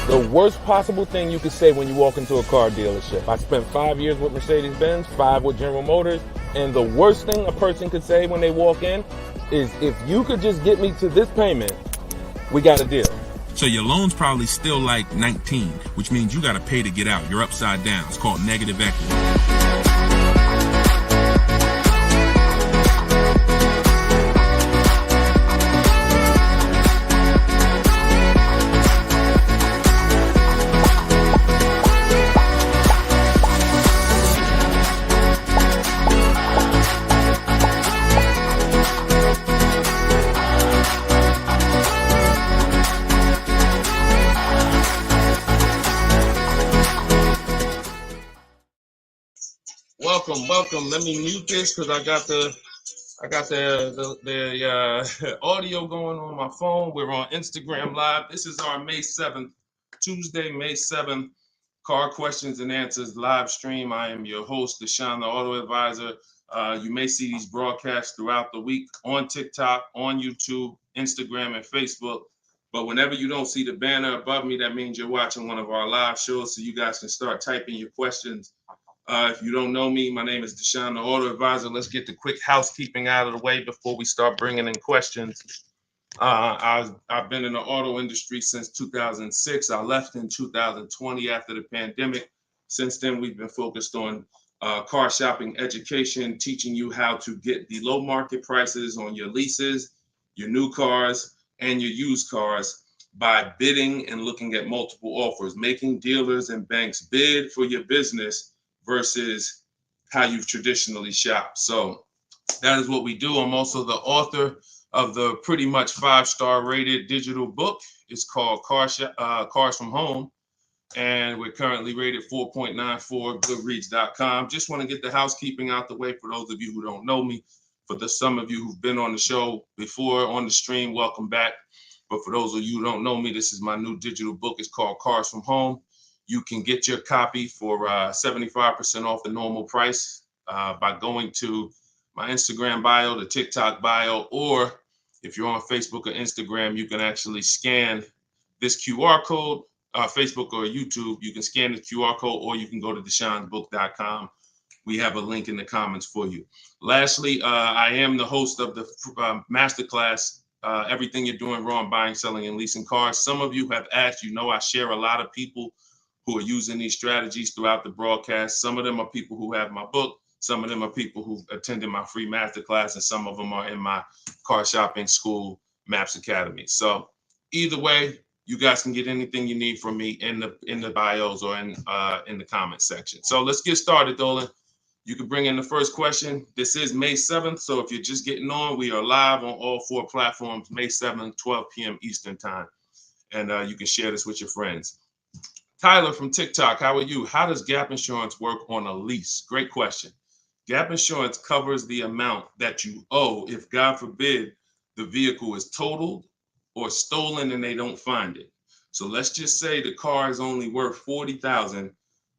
The worst possible thing you could say when you walk into a car dealership. I spent 5 years with Mercedes-Benz, 5 with General Motors, and the worst thing a person could say when they walk in is, if you could just get me to this payment, we got a deal. So your loan's probably still like 19, which means you got to pay to get out. You're upside down. It's called negative equity. Welcome. Let me mute this because I got the audio going on my phone. We're on Instagram Live. This is our May 7th, Tuesday, May 7th, Car Questions and Answers live stream. I am your host, Deshone the Auto Advisor. You may see these broadcasts throughout the week on TikTok, on YouTube, Instagram, and Facebook. But whenever you don't see the banner above me, that means you're watching one of our live shows, so you guys can start typing your questions. If you don't know me, my name is Deshone the Auto Advisor. Let's get the quick housekeeping out of the way before we start bringing in questions. I've been in the auto industry since 2006. I left in 2020 after the pandemic. Since then, we've been focused on car shopping education, teaching you how to get the low market prices on your leases, your new cars, and your used cars by bidding and looking at multiple offers, making dealers and banks bid for your business versus how you've traditionally shopped. So that is what we do. I'm also the author of the pretty much 5-star rated digital book. It's called Cars from Home, and we're currently rated 4.94, goodreads.com. Just want to get the housekeeping out the way for those of you who don't know me. For some of you who've been on the show before on the stream, welcome back. But for those of you who don't know me, this is my new digital book. It's called Cars from Home. You can get your copy for 75% off the normal price by going to my Instagram bio, the TikTok bio, or if you're on Facebook or Instagram, you can actually scan this QR code, Facebook or YouTube. You can scan the QR code, or you can go to Deshone'sBook.com. We have a link in the comments for you. Lastly, I am the host of the masterclass, Everything You're Doing Wrong, Buying, Selling, and Leasing Cars. Some of you have asked, I share a lot of people who are using these strategies throughout the broadcast. Some of them are people who have my book. Some of them are people who attended my free masterclass, and some of them are in my car shopping school, Maps Academy. So either way, you guys can get anything you need from me in the bios or in the comment section. So let's get started, Dolan. You can bring in the first question. This is May 7th. So if you're just getting on, we are live on all 4 platforms, May 7th, 12 p.m. Eastern time. And you can share this with your friends. Tyler from TikTok, how are you? How does gap insurance work on a lease? Great question. Gap insurance covers the amount that you owe if, God forbid, the vehicle is totaled or stolen and they don't find it. So let's just say the car is only worth $40,000,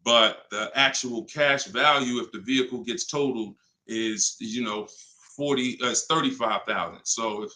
but the actual cash value if the vehicle gets totaled is, $35,000. So if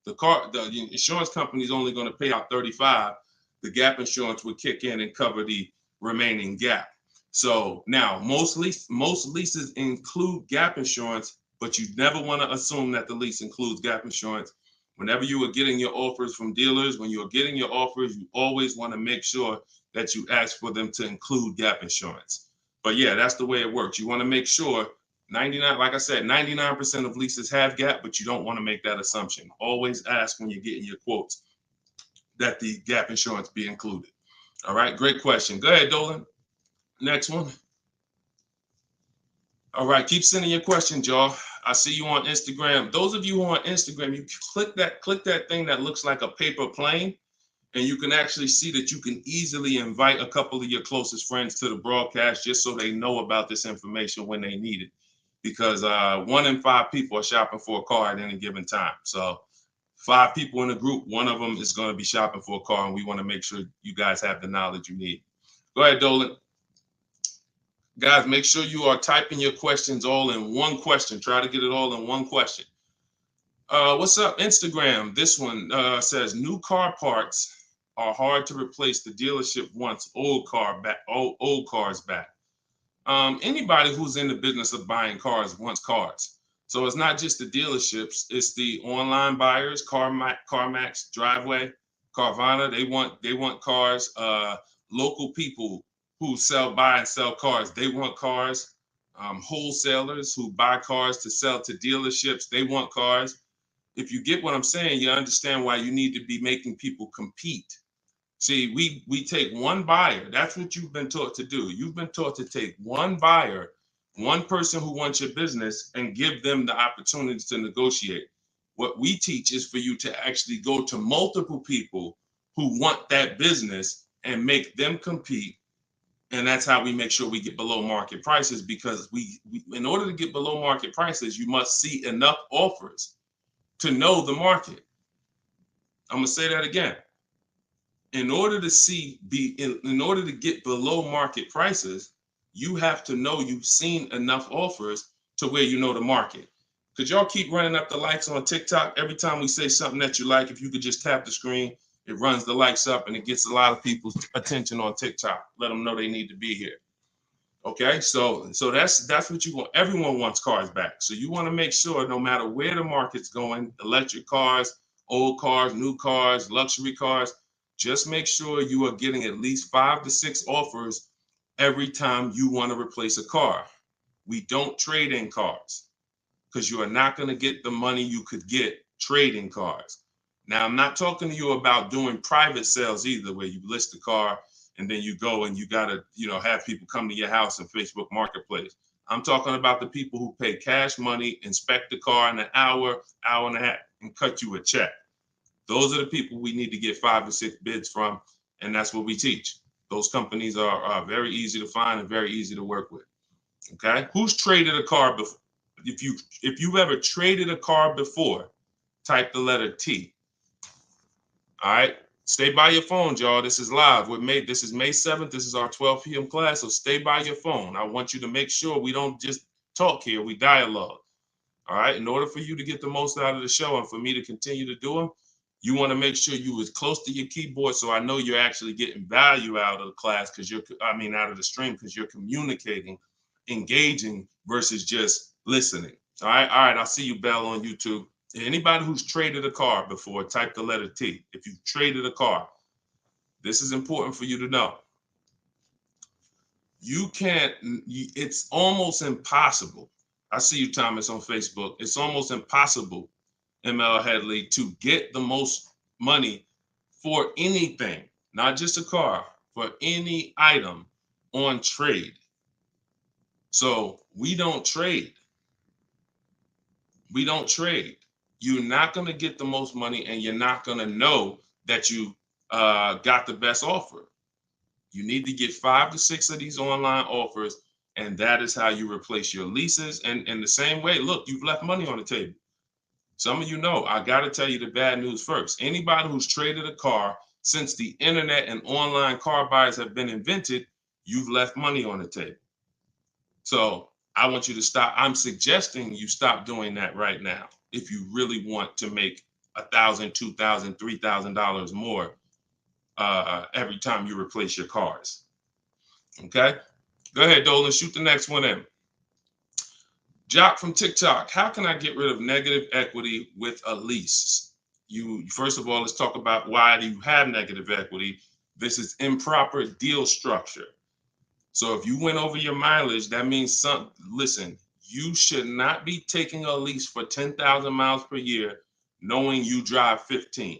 the insurance company is only going to pay out $35,000, the gap insurance would kick in and cover the remaining gap. So now most leases include gap insurance, but you never want to assume that the lease includes gap insurance. Whenever you are getting your offers from dealers, when you're getting your offers, you always want to make sure that you ask for them to include gap insurance. But yeah, that's the way it works. You want to make sure 99% of leases have gap, but you don't want to make that assumption. Always ask when you're getting your quotes that the gap insurance be included. All right, great question. Go ahead, Dolan. Next one. All right, keep sending your questions, y'all. I see you on Instagram. Those of you who are on Instagram, you click that thing that looks like a paper plane, and you can actually see that you can easily invite a couple of your closest friends to the broadcast just so they know about this information when they need it. Because 1 in 5 people are shopping for a car at any given time. So 5 people in a group, 1 of them is going to be shopping for a car, and we want to make sure you guys have the knowledge you need. Go ahead, Dolan. Guys, make sure you are typing your questions all in one question. Try to get it all in one question. What's up, Instagram? This one says new car parts are hard to replace. The dealership wants old cars back. Anybody who's in the business of buying cars wants cars. So it's not just the dealerships, it's the online buyers, CarMax, Driveway, Carvana. They want cars. Local people who buy and sell cars, they want cars. Wholesalers who buy cars to sell to dealerships, they want cars. If you get what I'm saying, you understand why you need to be making people compete. See, we take one buyer. That's what you've been taught to do. You've been taught to take one buyer, one person who wants your business, and give them the opportunity to negotiate. What we teach is for you to actually go to multiple people who want that business and make them compete. And that's how we make sure we get below market prices, because we in order to get below market prices, you must see enough offers to know the market. I'm gonna say that again. In order to get below market prices, you have to know you've seen enough offers to where you know the market. Could y'all keep running up the likes on TikTok? Every time we say something that you like, if you could just tap the screen, it runs the likes up and it gets a lot of people's attention on TikTok. Let them know they need to be here. Okay, so that's what you want. Everyone wants cars back. So you want to make sure no matter where the market's going, electric cars, old cars, new cars, luxury cars, just make sure you are getting at least 5 to 6 offers every time you want to replace a car. We don't trade in cars because you are not going to get the money you could get trading cars. Now, I'm not talking to you about doing private sales either, where you list the car and then you go and you got to, have people come to your house in Facebook Marketplace. I'm talking about the people who pay cash money, inspect the car in an hour, hour and a half, and cut you a check. Those are the people we need to get 5 or 6 bids from, and that's what we teach. Those companies are very easy to find and very easy to work with. Okay, who's traded a car before? If you've ever traded a car before, type the letter T. All right, stay by your phone, y'all. This is live. This is May 7th. This is our 12 p.m. class, so stay by your phone. I want you to make sure we don't just talk here, we dialogue. All right, in order for you to get the most out of the show and for me to continue to do them, you want to make sure you as close to your keyboard so I know you're actually getting value out of the class, out of the stream, because you're communicating, engaging versus just listening. All right, I'll see you, Bell, on YouTube. Anybody who's traded a car before, type the letter T. If you've traded a car, this is important for you to know. It's almost impossible. I see you, Thomas, on Facebook. It's almost impossible, ML Headley, to get the most money for anything, not just a car, for any item on trade. So we don't trade. We don't trade. You're not going to get the most money, and you're not going to know that you got the best offer. You need to get 5 to 6 of these online offers, and that is how you replace your leases. And in the same way, look, you've left money on the table. Some of you know, I got to tell you the bad news first. Anybody who's traded a car since the internet and online car buyers have been invented, you've left money on the table. So I want you to stop. I'm suggesting you stop doing that right now if you really want to make $1,000, $2,000, $3,000 more every time you replace your cars. Okay? Go ahead, Dolan. Shoot the next one in. Jock from TikTok. How can I get rid of negative equity with a lease? First of all, let's talk about why do you have negative equity. This is improper deal structure. So if you went over your mileage, that means listen, you should not be taking a lease for 10,000 miles per year knowing you drive 15.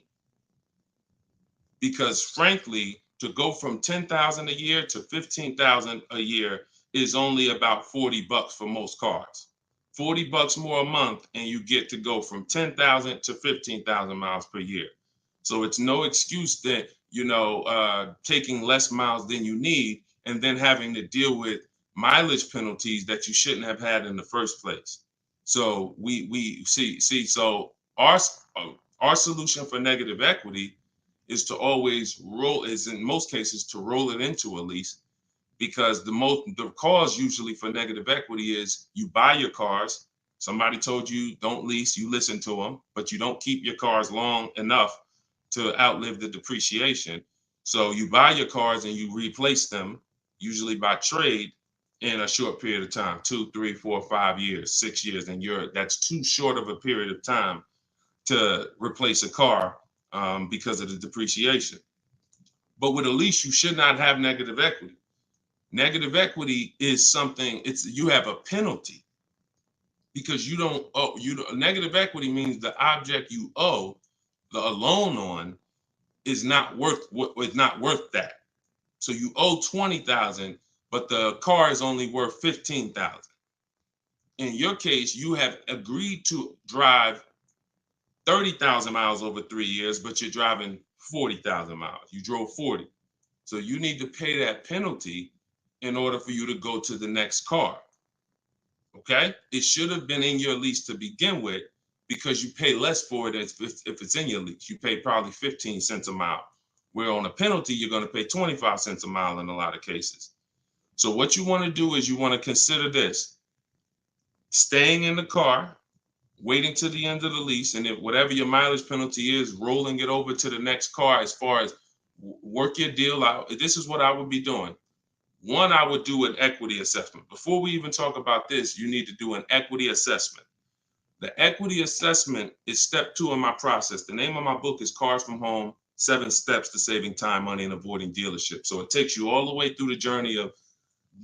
Because frankly, to go from 10,000 a year to 15,000 a year is only about $40 for most cars. $40 more a month, and you get to go from 10,000 to 15,000 miles per year. So it's no excuse that, taking less miles than you need and then having to deal with mileage penalties that you shouldn't have had in the first place. So we see. So our solution for negative equity is to always in most cases to roll it into a lease, because the cause usually for negative equity is you buy your cars. Somebody told you don't lease, you listen to them, but you don't keep your cars long enough to outlive the depreciation. So you buy your cars and you replace them, usually by trade, in a short period of time, 2, 3, 4, 5 years, 6 years, and that's too short of a period of time to replace a car because of the depreciation. But with a lease, you should not have negative equity. Negative equity is something, you have a penalty because you don't owe. Negative equity means the object you owe a loan on is not worth that. So you owe $20,000, but the car is only worth $15,000. In your case, you have agreed to drive 30,000 miles over 3 years, but you're driving 40,000 miles. You drove 40. So you need to pay that penalty in order for you to go to the next car. Okay? It should have been in your lease to begin with because you pay less for it if it's in your lease. You pay probably 15 cents a mile. Where on a penalty, you're going to pay 25 cents a mile in a lot of cases. So what you want to do is you want to consider this. Staying in the car, waiting to the end of the lease, and if whatever your mileage penalty is, rolling it over to the next car as far as work your deal out. This is what I would be doing. One, I would do an equity assessment. Before we even talk about this, you need to do an equity assessment. The equity assessment is step 2 in my process. The name of my book is Cars from Home, 7 Steps to Saving Time, Money, and Avoiding Dealership. So it takes you all the way through the journey of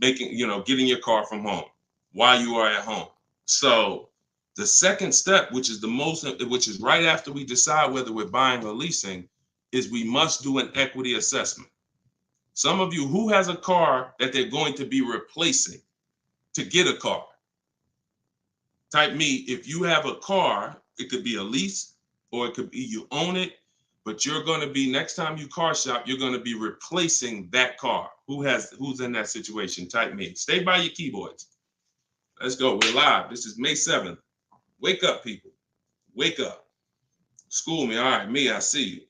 getting your car from home while you are at home. So the second step, which is right after we decide whether we're buying or leasing, is we must do an equity assessment. Some of you, who has a car that they're going to be replacing to get a car? Type me. If you have a car, it could be a lease or it could be you own it, but you're going to be, next time you car shop, you're going to be replacing that car. Who's in that situation? Type me. Stay by your keyboards. Let's go. We're live. This is May 7th. Wake up, people. Wake up. School me. All right, me, I see you.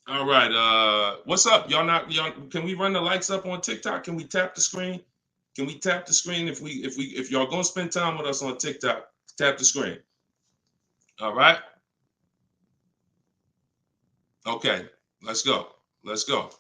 All right. What's up? Y'all can we run the lights up on TikTok? Can we tap the screen? Can we tap the screen if y'all gonna spend time with us on TikTok? Tap the screen. All right. Okay, let's go. Let's go.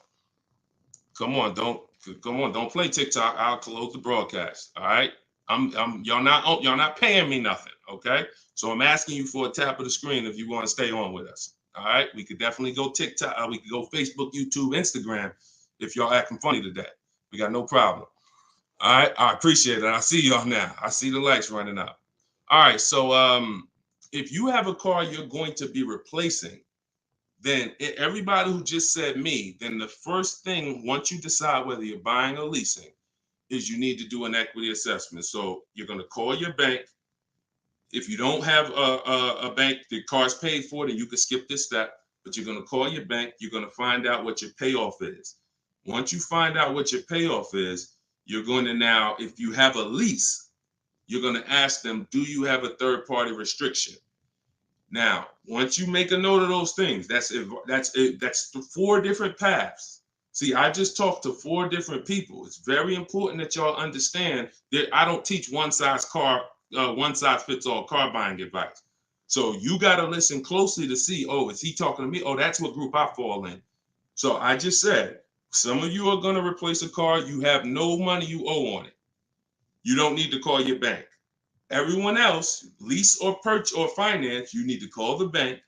Come on, don't play TikTok. I'll close the broadcast. All right. Y'all not paying me nothing. Okay. So I'm asking you for a tap of the screen if you want to stay on with us. All right. We could definitely go TikTok. We could go Facebook, YouTube, Instagram if y'all acting funny today. We got no problem. All right, I appreciate it. I see y'all now. I see the lights running up. All right, so if you have a car you're going to be replacing, then everybody who just said me, then the first thing, once you decide whether you're buying or leasing, is you need to do an equity assessment. So you're going to call your bank. If you don't have a bank, the car's paid for, then you can skip this step. But you're going to call your bank. You're going to find out what your payoff is. Once you find out what your payoff is, you're going to now, if you have a lease, you're going to ask them, do you have a third-party restriction? Now, once you make a note of those things, that's 4 different paths. See, I just talked to 4 different people. It's very important that y'all understand that I don't teach one size fits all car buying advice. So you got to listen closely to see, oh, is he talking to me? Oh, that's what group I fall in. So I just said, some of you are going to replace a car. You have no money you owe on it. You don't need to call your bank. Everyone else, lease or purchase or finance, you need to call the bank,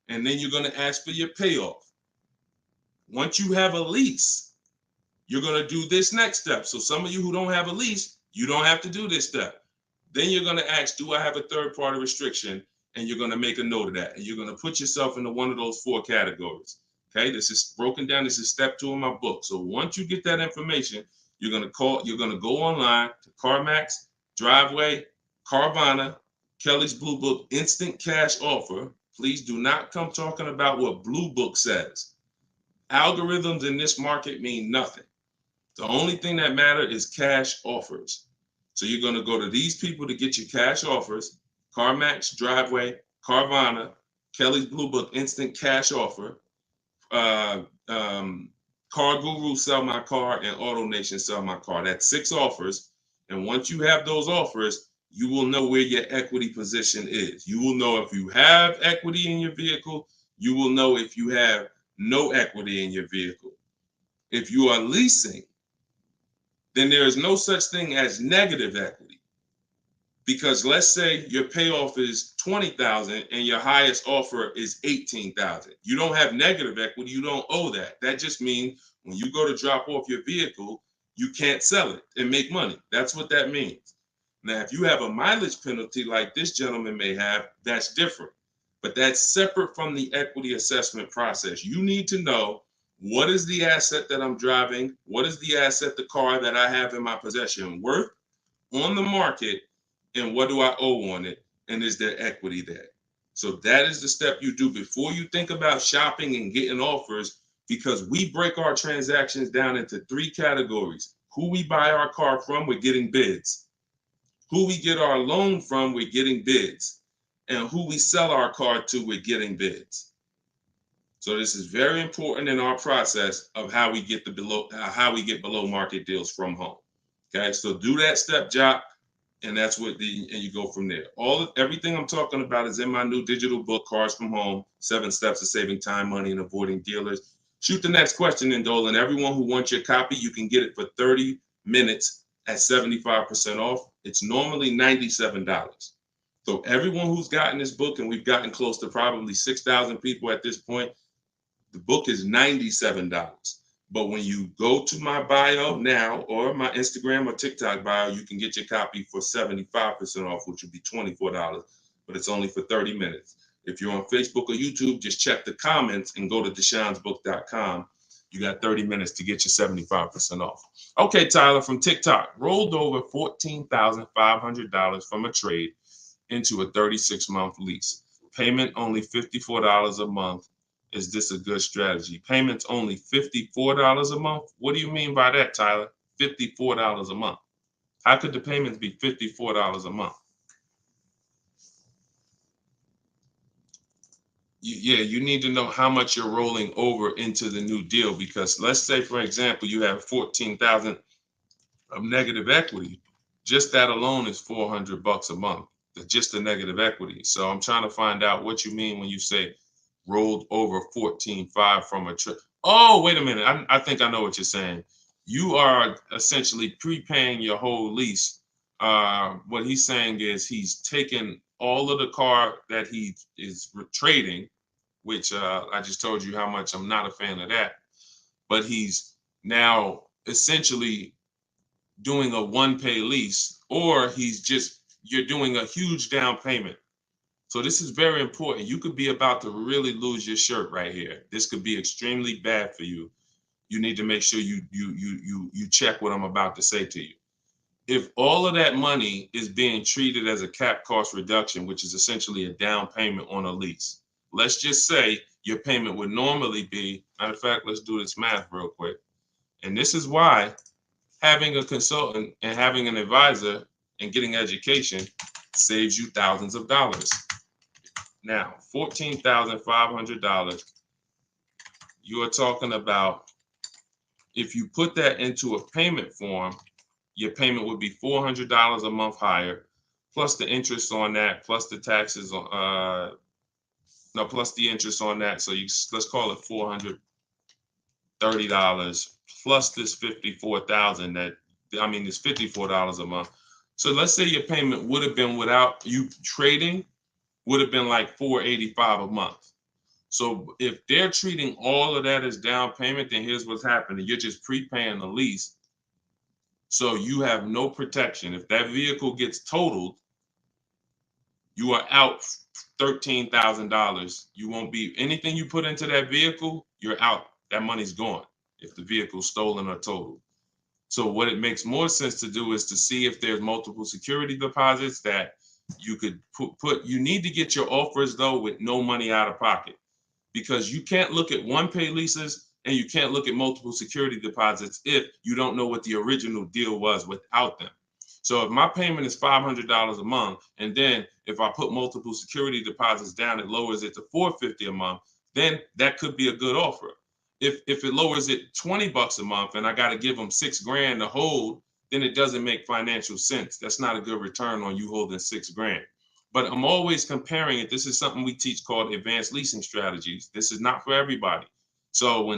and then you're going to ask for your payoff. Once you have a lease, you're going to do this next step. So some of you who don't have a lease, you don't have to do this step. Then you're going to ask, do I have a third-party restriction? And you're going to make a note of that. And you're going to put yourself into one of those 4 categories. Okay, this is broken down. This is step 2 in my book. So once you get that information, you're going to go online to CarMax, Driveway, Carvana, Kelly's Blue Book, Instant Cash Offer. Please do not come talking about what Blue Book says. Algorithms in this market mean nothing. The only thing that matters is cash offers. So you're going to go to these people to get your cash offers: CarMax, Driveway, Carvana, Kelly's Blue Book, Instant Cash Offer, Car Guru, Sell My Car, and Auto Nation, Sell My Car. That's 6 offers. And once you have those offers, you will know where your equity position is. You will know if you have equity in your vehicle. You will know if you have no equity in your vehicle. If you are leasing, then there is no such thing as negative equity. Because let's say your payoff is $20,000 and your highest offer is $18,000. You don't have negative equity. You don't owe that. That just means when you go to drop off your vehicle, you can't sell it and make money. That's what that means. Now, if you have a mileage penalty like this gentleman may have, that's different. But that's separate from the equity assessment process. You need to know, what is the asset that I'm driving? What is the asset, the car that I have in my possession, worth on the market? And what do I owe on it? And is there equity there? So that is the step you do before you think about shopping and getting offers, because we break our transactions down into 3 categories. Who we buy our car from, we're getting bids. Who we get our loan from, we're getting bids. And who we sell our car to, we're getting bids. So this is very important in our process of how we get below market deals from home. Okay, so do that step, Jock. And that's what and you go from there. Everything I'm talking about is in my new digital book, Cars from Home, 7 Steps to Saving Time, Money, and Avoiding Dealers. Shoot the next question in, Dolan. Everyone who wants your copy, you can get it for 30 minutes at 75% off. It's normally $97. So everyone who's gotten this book, and we've gotten close to probably 6,000 people at this point, the book is $97. But when you go to my bio now, or my Instagram or TikTok bio, you can get your copy for 75% off, which would be $24, but it's only for 30 minutes. If you're on Facebook or YouTube, just check the comments and go to deshonsbook.com. You got 30 minutes to get your 75% off. Okay, Tyler from TikTok, rolled over $14,500 from a trade into a 36-month lease. Payment only $54 a month. Is this a good strategy? Payments only $54 a month? What do you mean by that, Tyler? $54 a month. How could the payments be $54 a month? You need to know how much you're rolling over into the new deal, because let's say, for example, you have $14,000 of negative equity. Just that alone is $400 a month. Just the negative equity. So I'm trying to find out what you mean when you say rolled over 14.5 from a trip. Oh, wait a minute. I think I know what you're saying. You are essentially prepaying your whole lease. What he's saying is he's taken all of the car that he is trading, which I just told you how much I'm not a fan of that. But he's now essentially doing a one-pay lease, or you're doing a huge down payment. So this is very important. You could be about to really lose your shirt right here. This could be extremely bad for you. You need to make sure you check what I'm about to say to you. If all of that money is being treated as a cap cost reduction, which is essentially a down payment on a lease, let's just say your payment would normally be, matter of fact, let's do this math real quick. And this is why having a consultant and having an advisor and getting education saves you thousands of dollars. Now, $14,500, you are talking about, if you put that into a payment form, your payment would be $400 a month higher, plus the interest on that, plus the taxes plus the interest on that. So let's call it $430 plus this $54,000 it's $54 a month. So let's say your payment would have been, without you trading, would have been like $485 a month. So if they're treating all of that as down payment, then here's what's happening. You're just prepaying the lease. So you have no protection. If that vehicle gets totaled, you are out $13,000. You won't be, anything you put into that vehicle, you're out. That money's gone if the vehicle's stolen or totaled. So what it makes more sense to do is to see if there's multiple security deposits that you could put. You need to get your offers, though, with no money out of pocket, because you can't look at one-pay leases and you can't look at multiple security deposits if you don't know what the original deal was without them. So if my payment is $500 a month, and then if I put multiple security deposits down, it lowers it to $450 a month, then that could be a good offer. If it lowers it $20 a month and I got to give them $6,000 to hold, then it doesn't make financial sense. That's not a good return on you holding $6,000. But I'm always comparing it. This is something we teach called advanced leasing strategies. This is not for everybody. So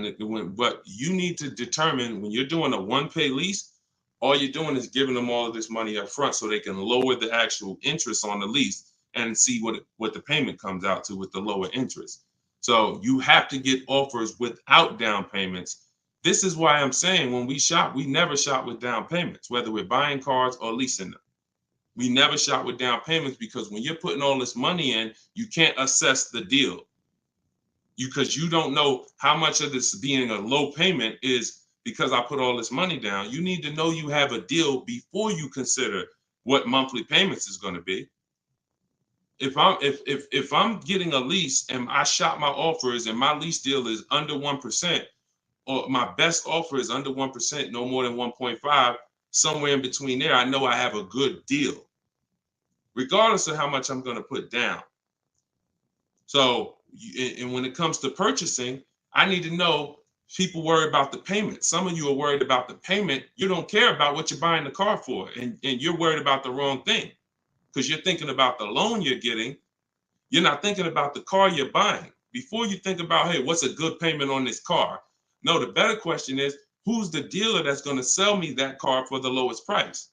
but you need to determine when you're doing a one-pay lease, all you're doing is giving them all of this money up front so they can lower the actual interest on the lease and see what the payment comes out to with the lower interest. So you have to get offers without down payments. This is why I'm saying when we shop, we never shop with down payments, whether we're buying cars or leasing them. We never shop with down payments because when you're putting all this money in, you can't assess the deal. Because you don't know how much of this being a low payment is because I put all this money down. You need to know you have a deal before you consider what monthly payments is going to be. If I'm getting a lease and I shop my offers and my lease deal is under 1%, or my best offer is under 1%, no more than 1.5, somewhere in between there, I know I have a good deal, regardless of how much I'm going to put down. So, and when it comes to purchasing, I need to know people worry about the payment. Some of you are worried about the payment. You don't care about what you're buying the car for, and you're worried about the wrong thing because you're thinking about the loan you're getting. You're not thinking about the car you're buying. Before you think about, hey, what's a good payment on this car? No, the better question is, who's the dealer that's going to sell me that car for the lowest price?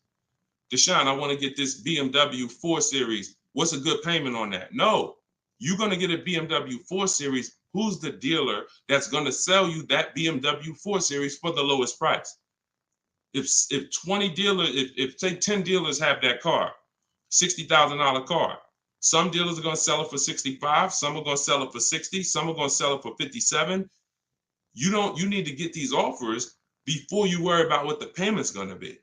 Deshone, I want to get this BMW 4 Series. What's a good payment on that? No, you're going to get a BMW 4 Series. Who's the dealer that's going to sell you that BMW 4 Series for the lowest price? If 20 dealers, if say 10 dealers have that car, $60,000 car, some dealers are going to sell it for 65, some are going to sell it for 60, some are going to sell it for 57. You need to get these offers before you worry about what the payment's going to be.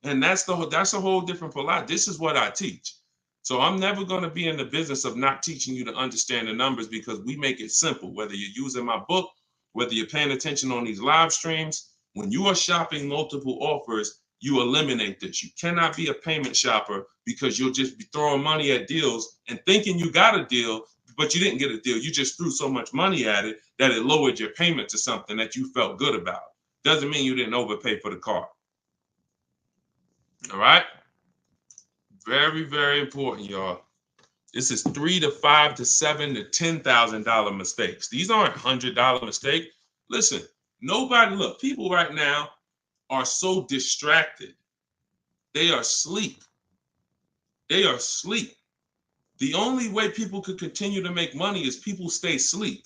And that's a whole different philosophy. This is what I teach. So I'm never going to be in the business of not teaching you to understand the numbers because we make it simple. Whether you're using my book, whether you're paying attention on these live streams, when you are shopping multiple offers, you eliminate this. You cannot be a payment shopper because you'll just be throwing money at deals and thinking you got a deal, but you didn't get a deal. You just threw so much money at it that it lowered your payment to something that you felt good about. Doesn't mean you didn't overpay for the car. All right? Very, very important, y'all. This is $3,000 to $5,000 to $7,000 to $10,000 mistakes. These aren't $100 mistakes. Listen, people right now are so distracted. They are asleep. They are asleep. The only way people could continue to make money is people stay asleep.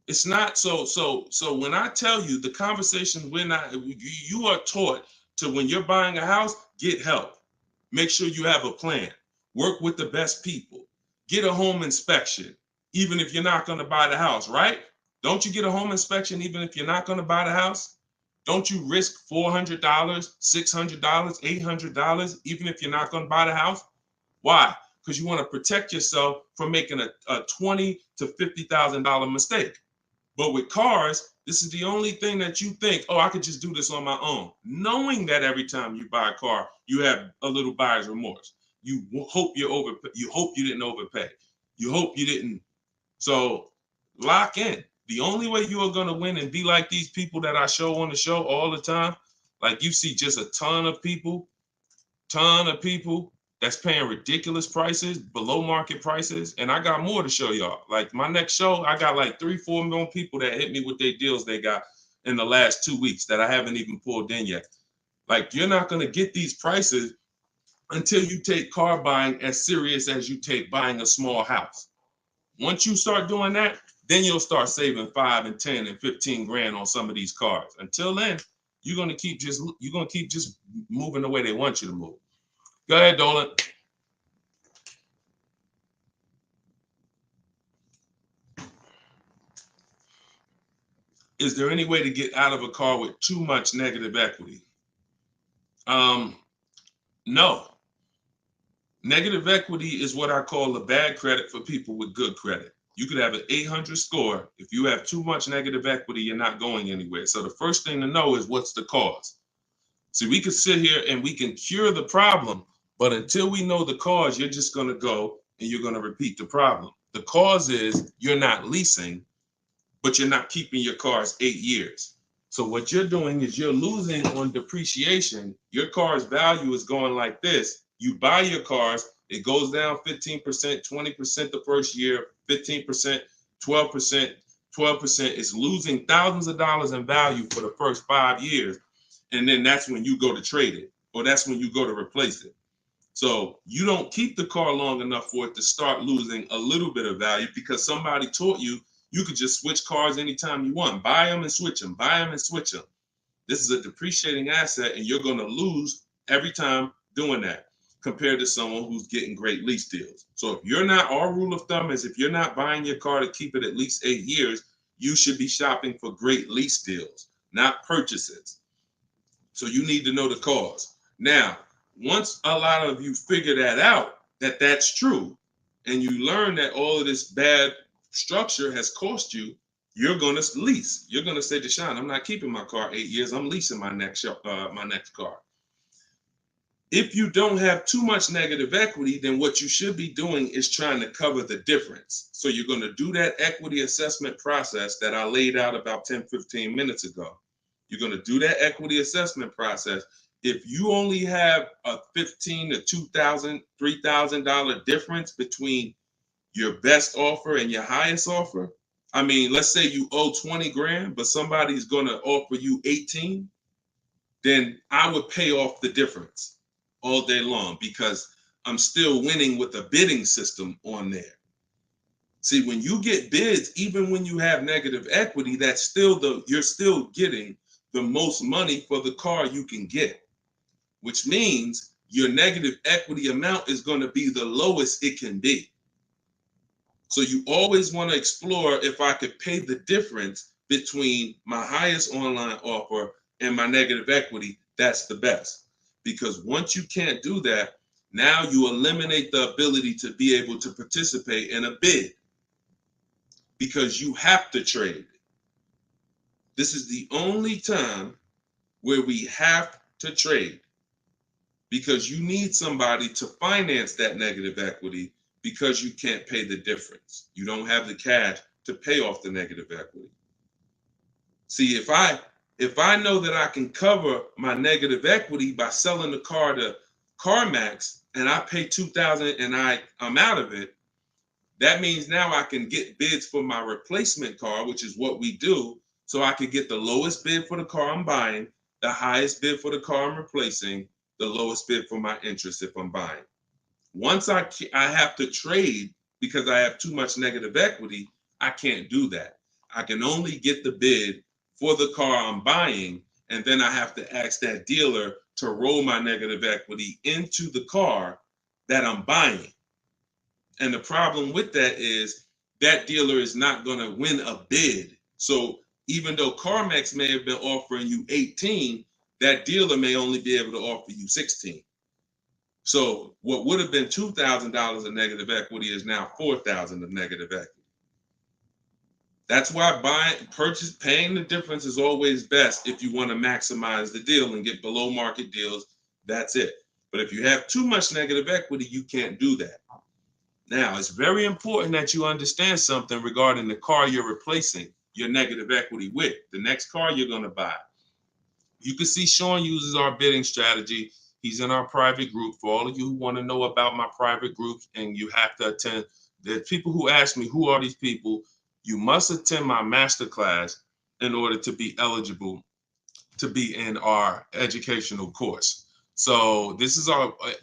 It's not so when I tell you the conversation, you are taught to, when you're buying a house, get help. Make sure you have a plan. Work with the best people. Get a home inspection, even if you're not going to buy the house, right? Don't you get a home inspection even if you're not going to buy the house? Don't you risk $400, $600, $800, even if you're not going to buy the house? Why? Because you want to protect yourself from making a $20,000 to $50,000 mistake. But with cars, this is the only thing that you think, oh, I could just do this on my own. Knowing that every time you buy a car, you have a little buyer's remorse. You hope you didn't overpay. You hope you didn't. So lock in. The only way you are going to win and be like these people that I show on the show all the time, like you see just a ton of people that's paying ridiculous prices, below market prices. And I got more to show y'all. Like my next show, I got like 3-4 million people that hit me with their deals they got in the last 2 weeks that I haven't even pulled in yet. Like you're not going to get these prices until you take car buying as serious as you take buying a small house. Once you start doing that, then you'll start saving 5 and 10 and 15 grand on some of these cars. Until then, you're gonna keep just moving the way they want you to move. Go ahead, Dolan. Is there any way to get out of a car with too much negative equity? No. Negative equity is what I call a bad credit for people with good credit. You could have an 800 score. If you have too much negative equity, you're not going anywhere. So the first thing to know is what's the cause. See, we can sit here and we can cure the problem, but until we know the cause, you're just going to go and you're going to repeat the problem. The cause is you're not leasing, but you're not keeping your cars 8 years. So what you're doing is you're losing on depreciation. Your car's value is going like this. You buy your cars, it goes down 15%, 20% the first year, 15%, 12%, 12% is losing thousands of dollars in value for the first 5 years. And then that's when you go to trade it, or that's when you go to replace it. So you don't keep the car long enough for it to start losing a little bit of value because somebody taught you you could just switch cars anytime you want. Buy them and switch them, buy them and switch them. This is a depreciating asset, and you're going to lose every time doing that compared to someone who's getting great lease deals. So if you're not, our rule of thumb is if you're not buying your car to keep it at least 8 years, you should be shopping for great lease deals, not purchases. So you need to know the cause. Now, once a lot of you figure that out, that that's true, and you learn that all of this bad structure has cost you, you're going to lease. You're going to say, Deshone, I'm not keeping my car 8 years. I'm leasing my next car. If you don't have too much negative equity, then what you should be doing is trying to cover the difference. So you're going to do that equity assessment process that I laid out about 10, 15 minutes ago. You're going to do that equity assessment process. If you only have a $1,500 to $2,000, $3,000 difference between your best offer and your highest offer, I mean, let's say you owe 20 grand, but somebody's going to offer you 18, then I would pay off the difference all day long because I'm still winning with a bidding system on there. See, when you get bids, even when you have negative equity, that's still you're still getting the most money for the car you can get, which means your negative equity amount is going to be the lowest it can be. So you always want to explore if I could pay the difference between my highest online offer and my negative equity, that's the best. Because once you can't do that, now you eliminate the ability to be able to participate in a bid because you have to trade. This is the only time where we have to trade because you need somebody to finance that negative equity because you can't pay the difference. You don't have the cash to pay off the negative equity. See, if I know that I can cover my negative equity by selling the car to CarMax and I pay $2,000 and I'm out of it, that means now I can get bids for my replacement car, which is what we do. So I could get the lowest bid for the car I'm buying, the highest bid for the car I'm replacing, the lowest bid for my interest if I'm buying. Once I have to trade because I have too much negative equity, I can't do that. I can only get the bid for the car I'm buying, and then I have to ask that dealer to roll my negative equity into the car that I'm buying. And the problem with that is that dealer is not going to win a bid. So even though CarMax may have been offering you 18, that dealer may only be able to offer you 16. So what would have been $2,000 of negative equity is now $4,000 of negative equity. That's why paying the difference is always best if you want to maximize the deal and get below market deals. That's it. But if you have too much negative equity, you can't do that. Now, it's very important that you understand something regarding the car you're replacing your negative equity with, the next car you're going to buy. You can see Sean uses our bidding strategy. He's in our private group. For all of you who want to know about my private groups and you have to attend, there's people who ask me, who are these people? You must attend my masterclass in order to be eligible to be in our educational course. So this is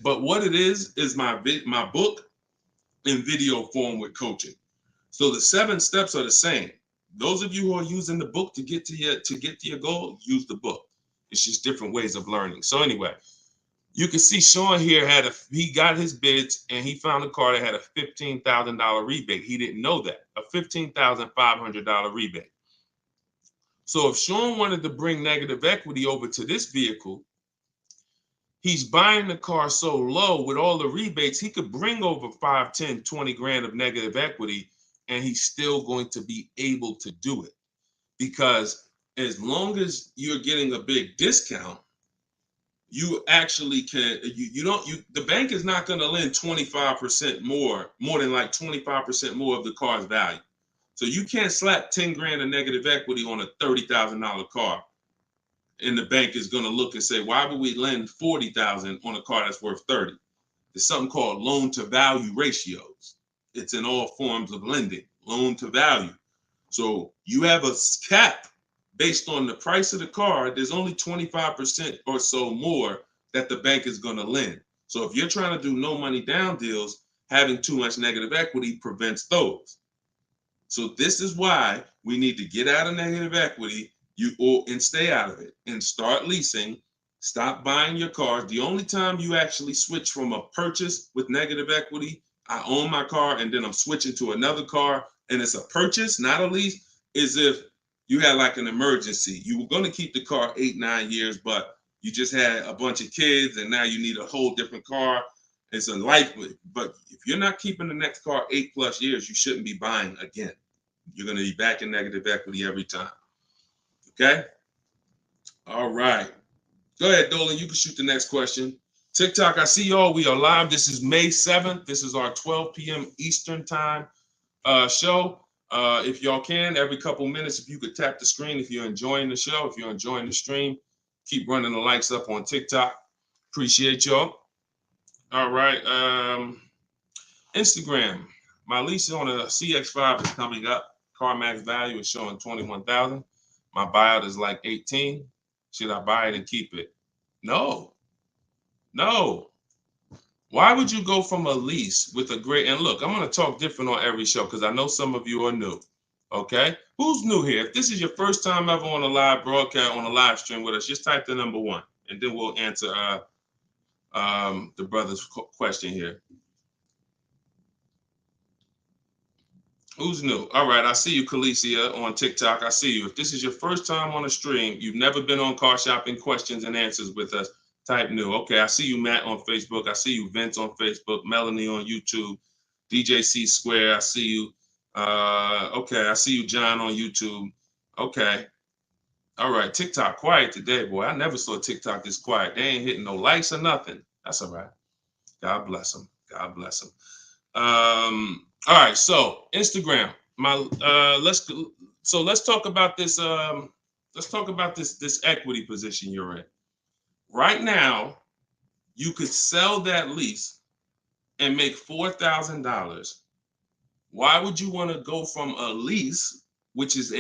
but what it is my book in video form with coaching. So the 7 steps are the same. Those of you who are using the book to get to your goal, use the book. It's just different ways of learning. So anyway, you can see Sean here he got his bids and he found a car that had a $15,000 rebate. He didn't know that, a $15,500 rebate. So if Sean wanted to bring negative equity over to this vehicle, he's buying the car so low with all the rebates, he could bring over 5, 10, 20 grand of negative equity and he's still going to be able to do it. Because as long as you're getting a big discount, you actually can, the bank is not going to lend 25% more than like 25% more of the car's value. So you can't slap 10 grand of negative equity on a $30,000 car. And the bank is going to look and say, why would we lend 40,000 on a car that's worth 30? There's something called loan to value ratios. It's in all forms of lending, loan to value. So you have a cap based on the price of the car. There's only 25% or so more that the bank is going to lend. So if you're trying to do no money down deals, having too much negative equity prevents those. So this is why we need to get out of negative equity and stay out of it and start leasing. Stop buying your cars. The only time you actually switch from a purchase with negative equity, I own my car and then I'm switching to another car and it's a purchase, not a lease, is if you had like an emergency. You were going to keep the car 8-9 years, but you just had a bunch of kids and now you need a whole different car. It's a life. But if you're not keeping the next car 8+ years, you shouldn't be buying again. You're going to be back in negative equity every time. Okay? All right. Go ahead, Dolan. You can shoot the next question. TikTok, I see y'all. We are live. This is May 7th. This is our 12 p.m. Eastern time show. If y'all can, every couple minutes, if you could tap the screen, if you're enjoying the show, if you're enjoying the stream, keep running the likes up on TikTok. Appreciate y'all. All right. Instagram. My lease on a CX5 is coming up. Car max value is showing 21,000. My buyout is like 18. Should I buy it and keep it? No. Why would you go from a lease with a great, and look, I'm going to talk different on every show because I know some of you are new. Okay. Who's new here? If this is your first time ever on a live broadcast, on a live stream with us, just type the number 1 and then we'll answer the brother's question here. Who's new? All right, I see you, Khaleesi, on TikTok. I see you. If this is your first time on a stream, you've never been on Car Shopping Questions and Answers with us, type new. Okay, I see you, Matt, on Facebook. I see you, Vince, on Facebook. Melanie on YouTube. DJ C Square, I see you. Okay, I see you, John, on YouTube. Okay. All right, TikTok quiet today, boy. I never saw TikTok this quiet. They ain't hitting no likes or nothing. That's all right. God bless them. God bless them. All right, so Instagram. Let's talk about this. Let's talk about this equity position you're in. Right now, you could sell that lease and make $4,000. Why would you want to go from a lease, which is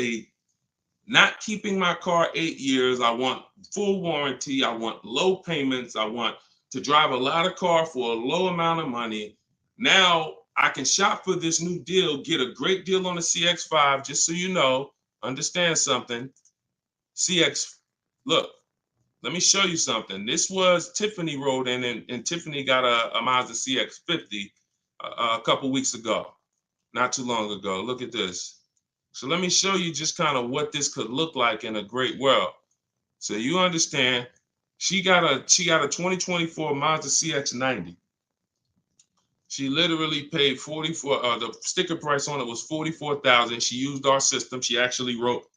not keeping my car 8 years? I want full warranty. I want low payments. I want to drive a lot of car for a low amount of money. Now I can shop for this new deal, get a great deal on the CX5. Just so you know, understand something. Look, let me show you something. This was Tiffany rode in, and Tiffany got a Mazda CX50 a couple weeks ago, not too long ago. Look at this. So let me show you just kind of what this could look like in a great world. So you understand, she got a 2024 Mazda CX90. She literally paid the sticker price on it was $44,000. She used our system. She actually wrote,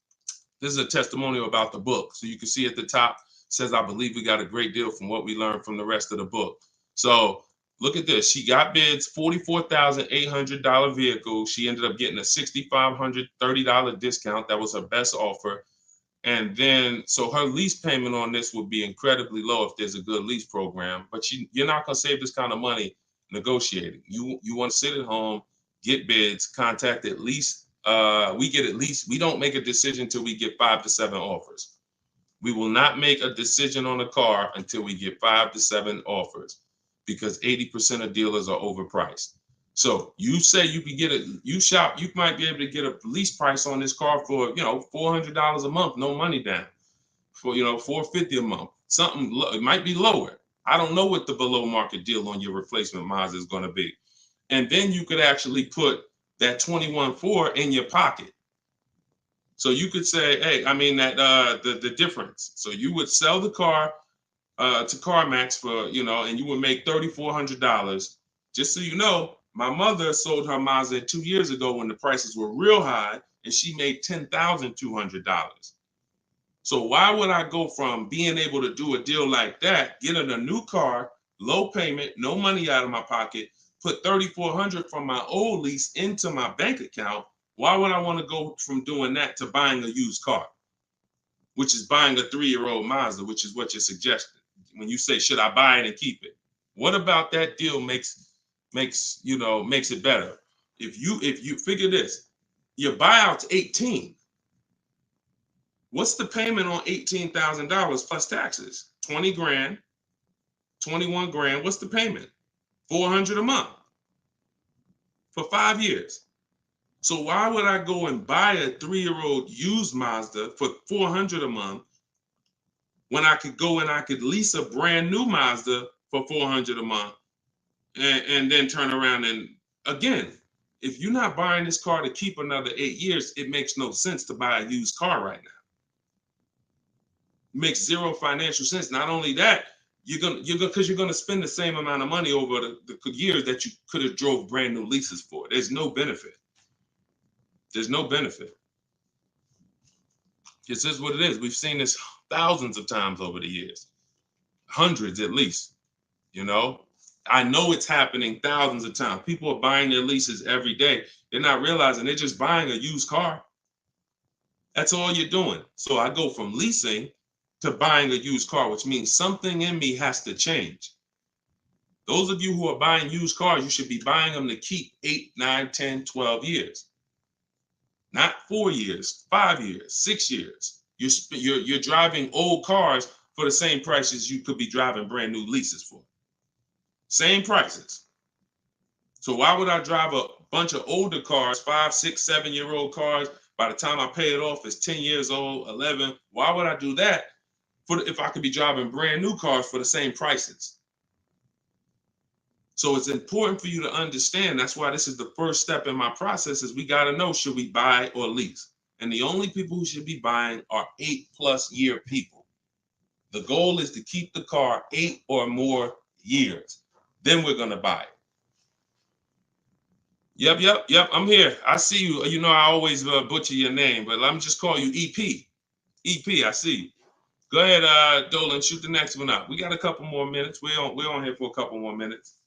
this is a testimonial about the book. So you can see at the top, says, I believe we got a great deal from what we learned from the rest of the book. So look at this. She got bids, $44,800 vehicle. She ended up getting a $6,530 discount. That was her best offer. And then, so her lease payment on this would be incredibly low if there's a good lease program. But you're not going to save this kind of money negotiating. You want to sit at home, get bids, contact at least, we don't make a decision until we get 5 to 7 offers. We will not make a decision on a car until we get 5 to 7 offers because 80% of dealers are overpriced. So you say you can get you might be able to get a lease price on this car for, $400 a month, no money down, for, $450 a month. Something, it might be lower. I don't know what the below market deal on your replacement Mazda is going to be. And then you could actually put that 21.4 in your pocket. So you could say, hey, the difference. So you would sell the car to CarMax for, and you would make $3,400. Just so you know, my mother sold her Mazda 2 years ago when the prices were real high, and she made $10,200. So why would I go from being able to do a deal like that, getting a new car, low payment, no money out of my pocket, put $3,400 from my old lease into my bank account? Why would I want to go from doing that to buying a used car, which is buying a 3-year-old Mazda, which is what you're suggesting when you say, should I buy it and keep it? What about that deal makes it better? If you figure this, your buyout's 18. What's the payment on $18,000 plus taxes? 20 grand, 21 grand. What's the payment? $400 a month for 5 years. So why would I go and buy a 3-year-old used Mazda for $400 a month when I could go and I could lease a brand new Mazda for $400 a month and then turn around and, again, if you're not buying this car to keep another 8 years, it makes no sense to buy a used car right now. It makes zero financial sense. Not only that, you're gonna spend the same amount of money over the years that you could have drove brand new leases for. There's no benefit. There's no benefit. It's just what it is. We've seen this thousands of times over the years, hundreds at least. You know, I know it's happening thousands of times. People are buying their leases every day. They're not realizing they're just buying a used car. That's all you're doing. So I go from leasing to buying a used car, which means something in me has to change. Those of you who are buying used cars, you should be buying them to keep 8, 9, 10, 12 years. Not 4 years, 5 years, 6 years. You're driving old cars for the same prices you could be driving brand new leases for. Same prices. So why would I drive a bunch of older cars, 5, 6, 7-year-old cars? By the time I pay it off, it's 10 years old, 11. Why would I do that if I could be driving brand new cars for the same prices? So it's important for you to understand. That's why this is the first step in my process is we got to know, should we buy or lease? And the only people who should be buying are 8+ year people. The goal is to keep the car 8 or more years. Then we're going to buy it. Yep. I'm here. I see you. You know, I always butcher your name, but let me just call you EP. EP, I see you. Go ahead, Dolan, shoot the next one up. We got a couple more minutes. We're on here for a couple more minutes.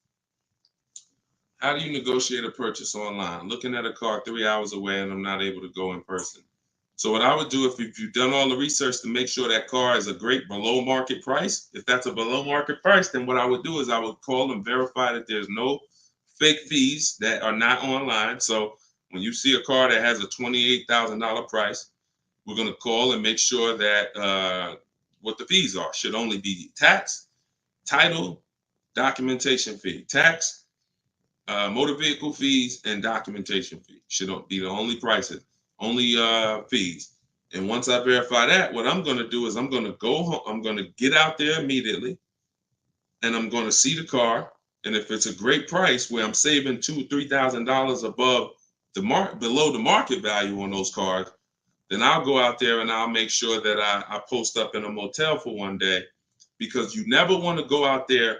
How do you negotiate a purchase online? Looking at a car 3 hours away and I'm not able to go in person. So what I would do, if you've done all the research to make sure that car is a great below market price, if that's a below market price, then what I would do is I would call and verify that there's no fake fees that are not online. So when you see a car that has a $28,000 price, we're going to call and make sure that what the fees are. Should only be tax, title, documentation fee. Tax, motor vehicle fees, and documentation fee should be the only prices, only fees. And once I verify that, what I'm going to do is I'm going to go home. I'm going to get out there immediately, and I'm going to see the car. And if it's a great price where I'm saving $2,000 or $3,000 above below the market value on those cars, then I'll go out there and I'll make sure that I post up in a motel for one day, because you never want to go out there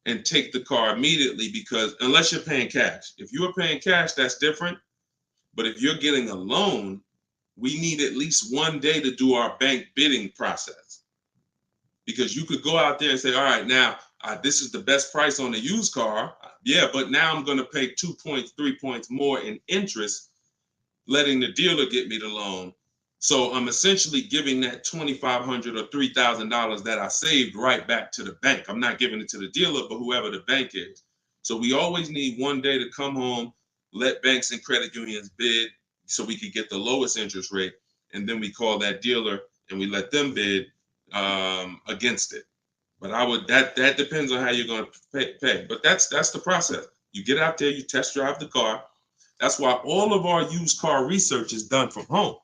and take the car immediately, because unless you're paying cash. If you're paying cash, that's different. But if you're getting a loan, we need at least one day to do our bank bidding process, because you could go out there and say, all right, now this is the best price on the used car. Yeah, but now I'm going to pay 2 points, 3 points more in interest, letting the dealer get me the loan. So I'm essentially giving that $2,500 or $3,000 that I saved right back to the bank. I'm not giving it to the dealer, but whoever the bank is. So we always need one day to come home, let banks and credit unions bid so we could get the lowest interest rate. And then we call that dealer and we let them bid against it. But that depends on how you're going to pay. But that's the process. You get out there, you test drive the car. That's why all of our used car research is done from home.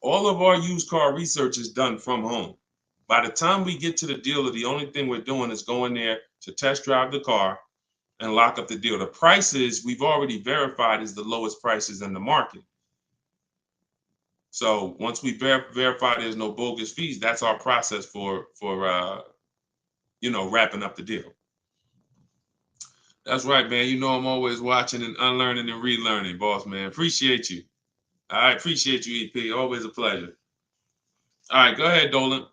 All of our used car research is done from home. By the time we get to the dealer, the only thing we're doing is going there to test drive the car and lock up the deal. The prices we've already verified is the lowest prices in the market. So once we verify there's no bogus fees, that's our process for wrapping up the deal. That's right, man. You know I'm always watching and unlearning and relearning, boss man. Appreciate you. I appreciate you, EP. Always a pleasure. All right, go ahead, Dolan.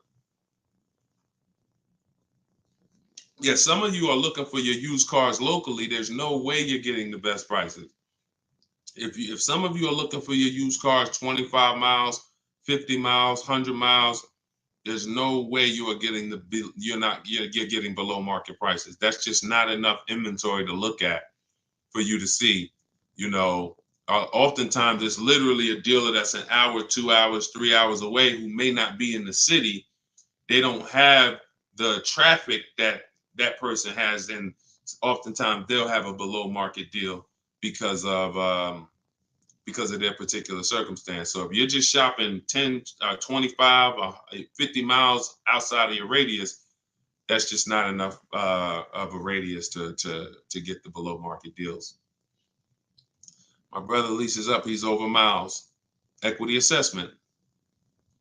Yeah, some of you are looking for your used cars locally. There's no way you're getting the best prices. If some of you are looking for your used cars 25 miles, 50 miles, 100 miles, there's no way you are getting you're getting below market prices. That's just not enough inventory to look at for you to see, Oftentimes, it's literally a dealer that's an hour, 2 hours, 3 hours away who may not be in the city. They don't have the traffic that that person has, and oftentimes they'll have a below market deal because of their particular circumstance. So if you're just shopping 10, 25, 50 miles outside of your radius, that's just not enough of a radius to get the below market deals. My brother leases up. He's over miles. Equity assessment.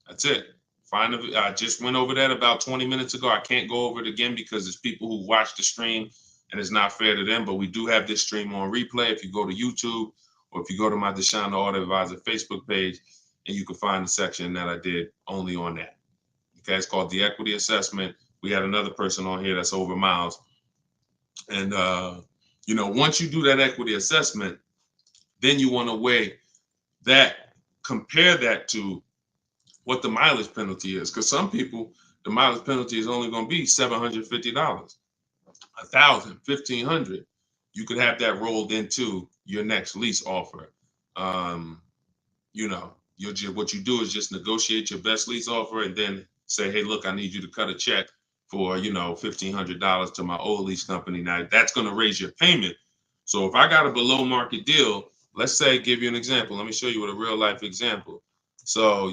That's it. I just went over that about 20 minutes ago. I can't go over it again because there's people who watch the stream and it's not fair to them. But we do have this stream on replay. If you go to YouTube or if you go to my Deshone the Auto Advisor Facebook page, and you can find the section that I did only on that. Okay, it's called the equity assessment. We had another person on here that's over miles. And, once you do that equity assessment, then you want to weigh that, compare that to what the mileage penalty is. Because some people, the mileage penalty is only going to be $750, $1,000, $1,500. You could have that rolled into your next lease offer. What you do is just negotiate your best lease offer and then say, hey, look, I need you to cut a check for, $1,500 to my old lease company. Now that's going to raise your payment. So if I got a below market deal, let's say, give you an example. Let me show you with a real life example. So,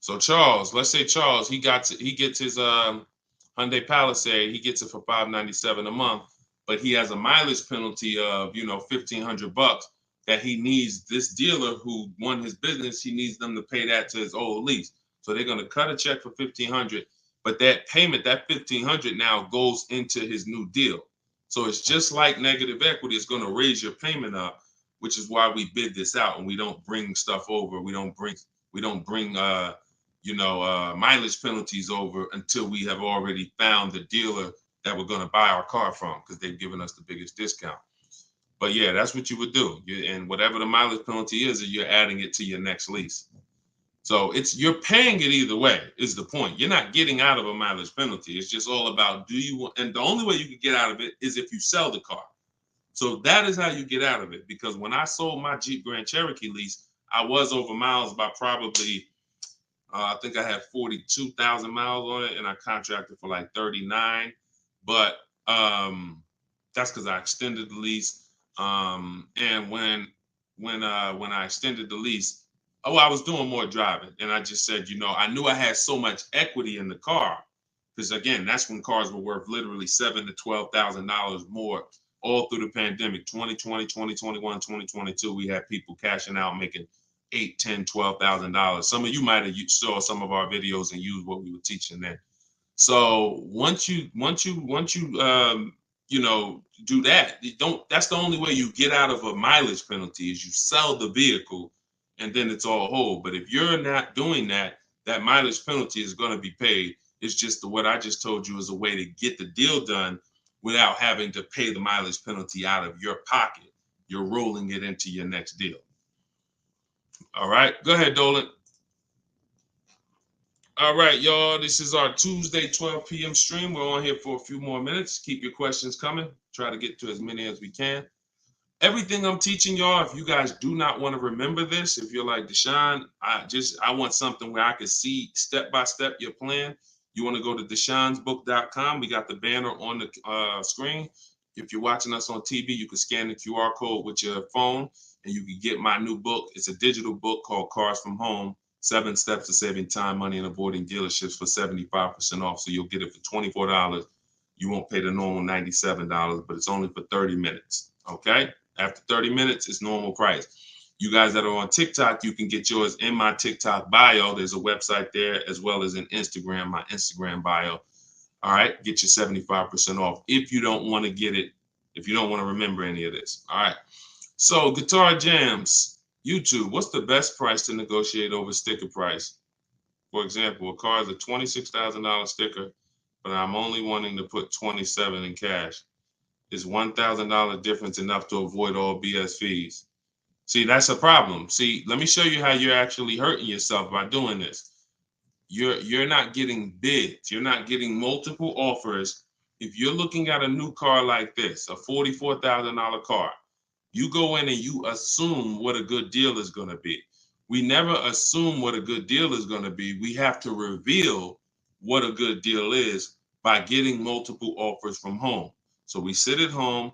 so Charles, let's say Charles, he gets his Hyundai Palisade, he gets it for $597 a month, but he has a mileage penalty of, $1,500 that he needs. This dealer who won his business, he needs them to pay that to his old lease. So they're going to cut a check for $1,500, but that payment, that $1,500 now goes into his new deal. So it's just like negative equity. It's going to raise your payment up, which is why we bid this out and we don't bring stuff over. We don't bring mileage penalties over until we have already found the dealer that we're going to buy our car from, because they've given us the biggest discount. But yeah, that's what you would do. And whatever the mileage penalty is, you're adding it to your next lease. So you're paying it either way is the point. You're not getting out of a mileage penalty. It's just all about and the only way you can get out of it is if you sell the car. So that is how you get out of it. Because when I sold my Jeep Grand Cherokee lease, I was over miles by probably, I think I had 42,000 miles on it, and I contracted for like 39. But that's because I extended the lease. And when I extended the lease, I was doing more driving, and I just said, I knew I had so much equity in the car, because again, that's when cars were worth literally $7,000 to $12,000 more all through the pandemic. 2020, 2021, 2022, we had people cashing out, making $8,000, $10,000, $12,000. Some of you might have saw some of our videos and used what we were teaching then. So once you do that, that's the only way you get out of a mileage penalty is you sell the vehicle, and then it's all whole. But if you're not doing that, that mileage penalty is going to be paid. It's just what I just told you is a way to get the deal done without having to pay the mileage penalty out of your pocket. You're rolling it into your next deal. All right, go ahead, Dolan. All right, y'all, this is our Tuesday 12 p.m. stream. We're on here for a few more minutes. Keep your questions coming. Try to get to as many as we can. Everything I'm teaching y'all, if you guys do not want to remember this, if you're like, Deshone, I want something where I can see step by step your plan, you want to go to deshonesbook.com. We got the banner on the screen. If you're watching us on TV, you can scan the QR code with your phone and you can get my new book. It's a digital book called Cars from Home, 7 Steps to Saving Time, Money, and Avoiding Dealerships for 75% off. So you'll get it for $24. You won't pay the normal $97, but it's only for 30 minutes, okay? After 30 minutes, it's normal price. You guys that are on TikTok, you can get yours in my TikTok bio. There's a website there, as well as in Instagram, my Instagram bio. All right, get your 75% off if you don't want to get it, if you don't want to remember any of this. All right, so Guitar Jams, YouTube, what's the best price to negotiate over sticker price? For example, a car is a $26,000 sticker, but I'm only wanting to put $27,000 in cash. Is $1,000 difference enough to avoid all BS fees? See, that's a problem. See, let me show you how you're actually hurting yourself by doing this. You're not getting bids. You're not getting multiple offers. If you're looking at a new car like this, a $44,000 car, You go in and you assume what a good deal is going to be. We never assume what a good deal is going to be. We have to reveal what a good deal is by getting multiple offers from home. So we sit at home.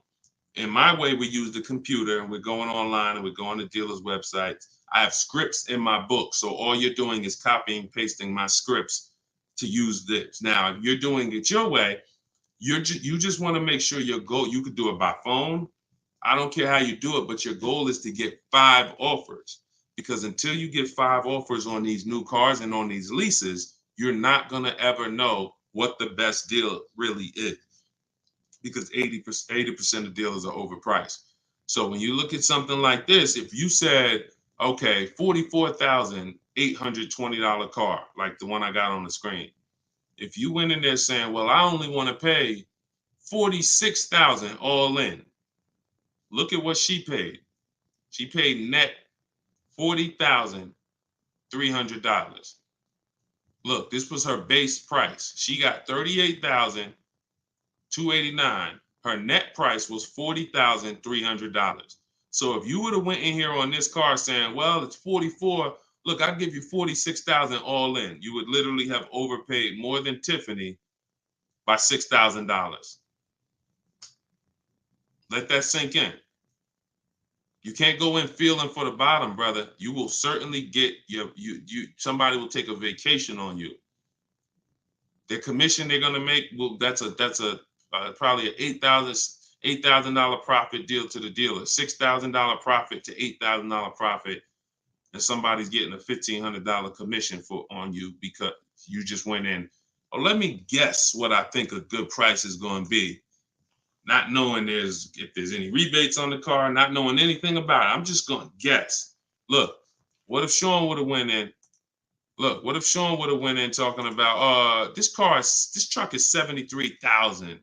In my way, we use the computer and we're going online and we're going to dealers' websites. I have scripts in my book. So all you're doing is copying, pasting my scripts to use this. Now, if you're doing it your way, you just want to make sure your goal, you could do it by phone. I don't care how you do it, but your goal is to get 5 offers, because until you get 5 offers on these new cars and on these leases, you're not going to ever know what the best deal really is, because 80% of dealers are overpriced. So when you look at something like this, if you said, okay, $44,820 car, like the one I got on the screen, if you went in there saying, well, I only want to pay $46,000 all in, look at what she paid. She paid net $40,300. Look, this was her base price. She got $38,289. Her net price was $40,300. So if you would have went in here on this car saying, well, it's 44, look, I'll give you 46,000 all in, you would literally have overpaid more than Tiffany by $6,000. Let that sink in. You can't go in feeling for the bottom, brother. You will certainly get somebody will take a vacation on you. Their commission they're gonna make, well, that's probably an $8,000 profit deal to the dealer, $6,000 profit to $8,000 profit, and somebody's getting a $1,500 commission on you because you just went in. Oh, let me guess what I think a good price is going to be. Not knowing if there's any rebates on the car, not knowing anything about it. I'm just going to guess. Look, what if Sean would have went in? Look, what if Sean would have went in talking about, this truck is $73,000.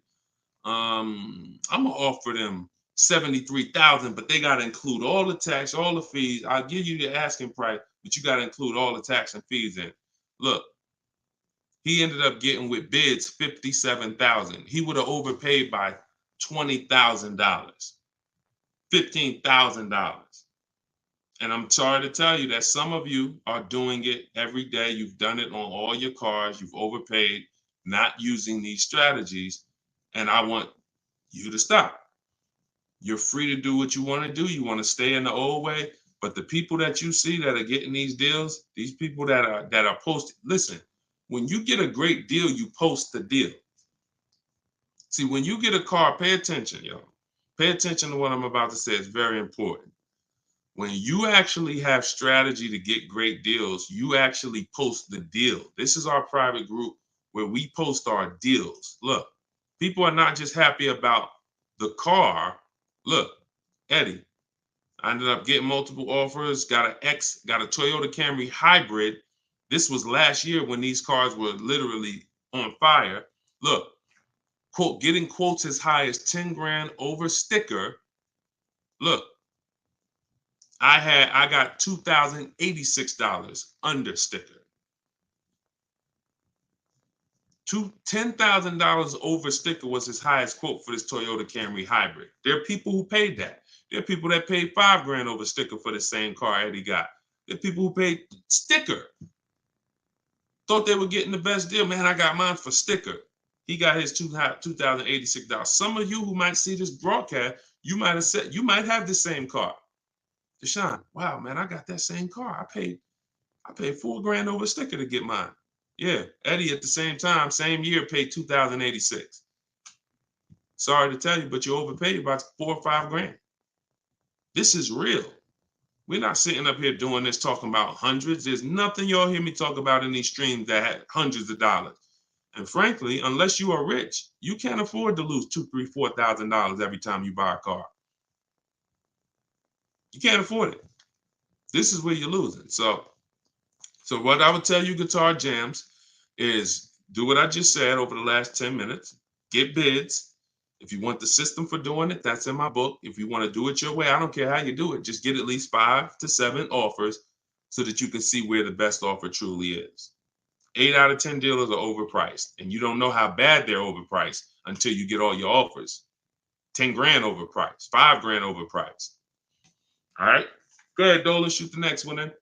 I'm gonna offer them $73,000, but they gotta include all the tax, all the fees. I'll give you the asking price, but you gotta include all the tax and fees in. Look, he ended up getting with bids $57,000. He would have overpaid by $20,000, $15,000. And I'm sorry to tell you that some of you are doing it every day. You've done it on all your cars. You've overpaid, not using these strategies. And I want you to stop. You're free to do what you want to do. You want to stay in the old way. But the people that you see that are getting these deals, these people that are posting, listen, when you get a great deal, you post the deal. See, when you get a car, pay attention, y'all. Pay attention to what I'm about to say. It's very important. When you actually have strategy to get great deals, you actually post the deal. This is our private group where we post our deals. Look, people are not just happy about the car. Look, Eddie, I ended up getting multiple offers, got a Toyota Camry hybrid. This was last year when these cars were literally on fire. Look, quote, getting quotes as high as 10 grand over sticker. Look, I got $2,086 under sticker. $10,000 over sticker was his highest quote for this Toyota Camry hybrid. There are people who paid that. There are people that paid $5 grand over sticker for the same car Eddie got. There are people who paid sticker. Thought they were getting the best deal. Man, I got mine for sticker. He got his $2,086. Some of you who might see this broadcast, you might have said, you might have the same car. Deshone, wow, man, I got that same car. I paid $4 grand over sticker to get mine. Yeah, Eddie at the same time, same year, paid $2,086. Sorry to tell you, but you overpaid about $4 or $5 grand. This is real. We're not sitting up here doing this talking about hundreds. There's nothing y'all hear me talk about in these streams that had hundreds of dollars. And frankly, unless you are rich, you can't afford to lose $2,000, $3,000, $4,000 every time you buy a car. You can't afford it. This is where you're losing. So what I would tell you, Guitar Jams, is do what I just said over the last 10 minutes. Get bids. If you want the system for doing it, that's in my book. If you want to do it your way, I don't care how you do it. Just get at least 5 to 7 offers so that you can see where the best offer truly is. 8 out of 10 dealers are overpriced, and you don't know how bad they're overpriced until you get all your offers. 10 grand overpriced, 5 grand overpriced. All right. Go ahead, Dolan. Shoot the next one in.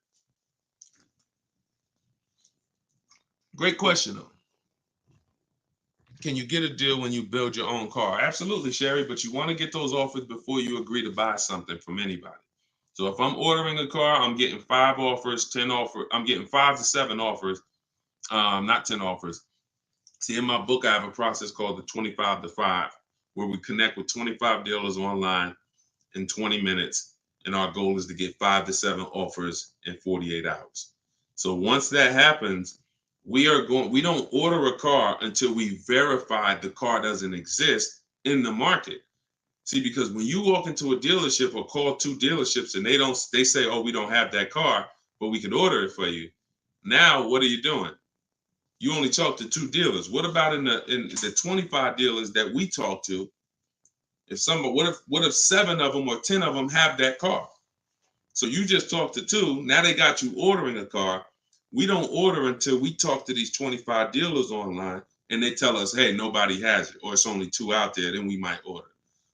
Great question, though. Can you get a deal when you build your own car? Absolutely, Sherry, but you want to get those offers before you agree to buy something from anybody. So if I'm ordering a car, I'm getting 5 offers, 10 offers. I'm getting 5 to 7 offers, not 10 offers. See, in my book, I have a process called the 25 to 5, where we connect with 25 dealers online in 20 minutes. And our goal is to get 5 to 7 offers in 48 hours. So once that happens, we don't order a car until we verify the car doesn't exist in the market. See, because when you walk into a dealership or call 2 dealerships and they say, oh, we don't have that car, but we could order it for you. Now, what are you doing? You only talk to 2 dealers. What about in the 25 dealers that we talk to? What if 7 of them or 10 of them have that car? So you just talked to 2. Now they got you ordering a car. We don't order until we talk to these 25 dealers online and they tell us, hey, nobody has it, or it's only 2 out there, then we might order.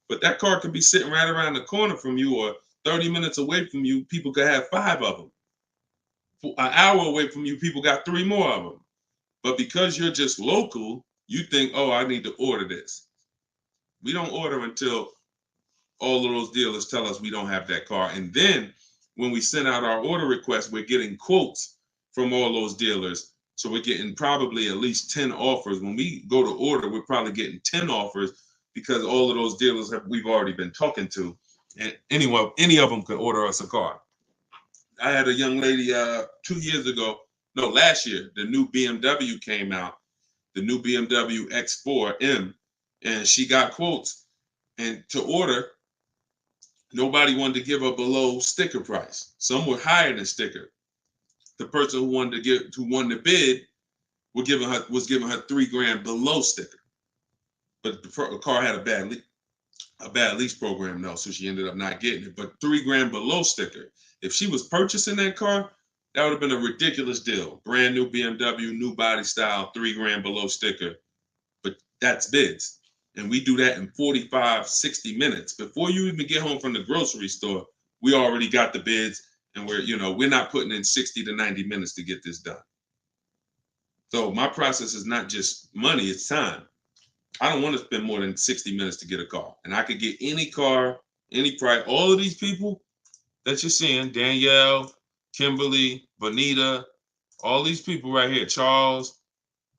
But that car could be sitting right around the corner from you, or 30 minutes away from you. People could have 5 of them. An hour away from you, people got 3 more of them. But because you're just local, you think, oh, I need to order this. We don't order until all of those dealers tell us we don't have that car. And then when we send out our order request, we're getting quotes from all those dealers. So we're getting probably at least 10 offers. When we go to order, we're probably getting 10 offers because all of those dealers we've already been talking to. And any of them could order us a car. I had a young lady 2 years ago, last year, the new BMW came out, the new BMW X4M, and she got quotes. And to order, nobody wanted to give her below sticker price. Some were higher than sticker. The person who won the bid was giving her $3,000 below sticker. But the car had a bad lease program though, so she ended up not getting it. But $3,000 below sticker. If she was purchasing that car, that would have been a ridiculous deal. Brand new BMW, new body style, $3,000 below sticker. But that's bids. And we do that in 45, 60 minutes. Before you even get home from the grocery store, we already got the bids, and we're not putting in 60 to 90 minutes to get this done. So my process is not just money, it's time. I don't want to spend more than 60 minutes to get a car. And I could get any car, any price. All of these people that you're seeing, Danielle, Kimberly, Bonita, all these people right here, Charles,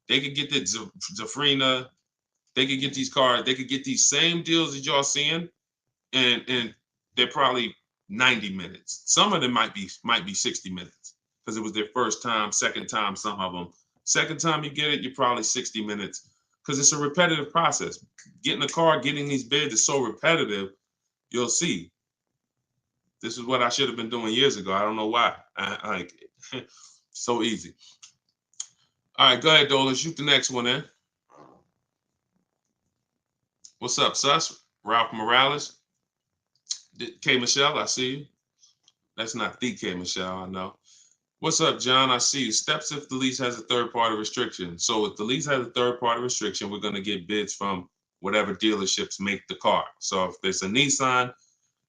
they could get that Zafrina, they could get these cars, they could get these same deals that y'all seeing, and they're probably 90 minutes. Some of them might be 60 minutes because it was their first time, second time, some of them. Second time you get it, you're probably 60 minutes because it's a repetitive process. Getting a car, getting these bids is so repetitive, you'll see. This is what I should have been doing years ago. I don't know why. So easy. All right, go ahead, Dolan. Shoot the next one in. What's up, Sus? Ralph Morales. K. Michelle, I see you. That's not the K. Michelle, I know. What's up, John? I see you. Steps if the lease has a third-party restriction. So if the lease has a third-party restriction, we're going to get bids from whatever dealerships make the car. So if there's a Nissan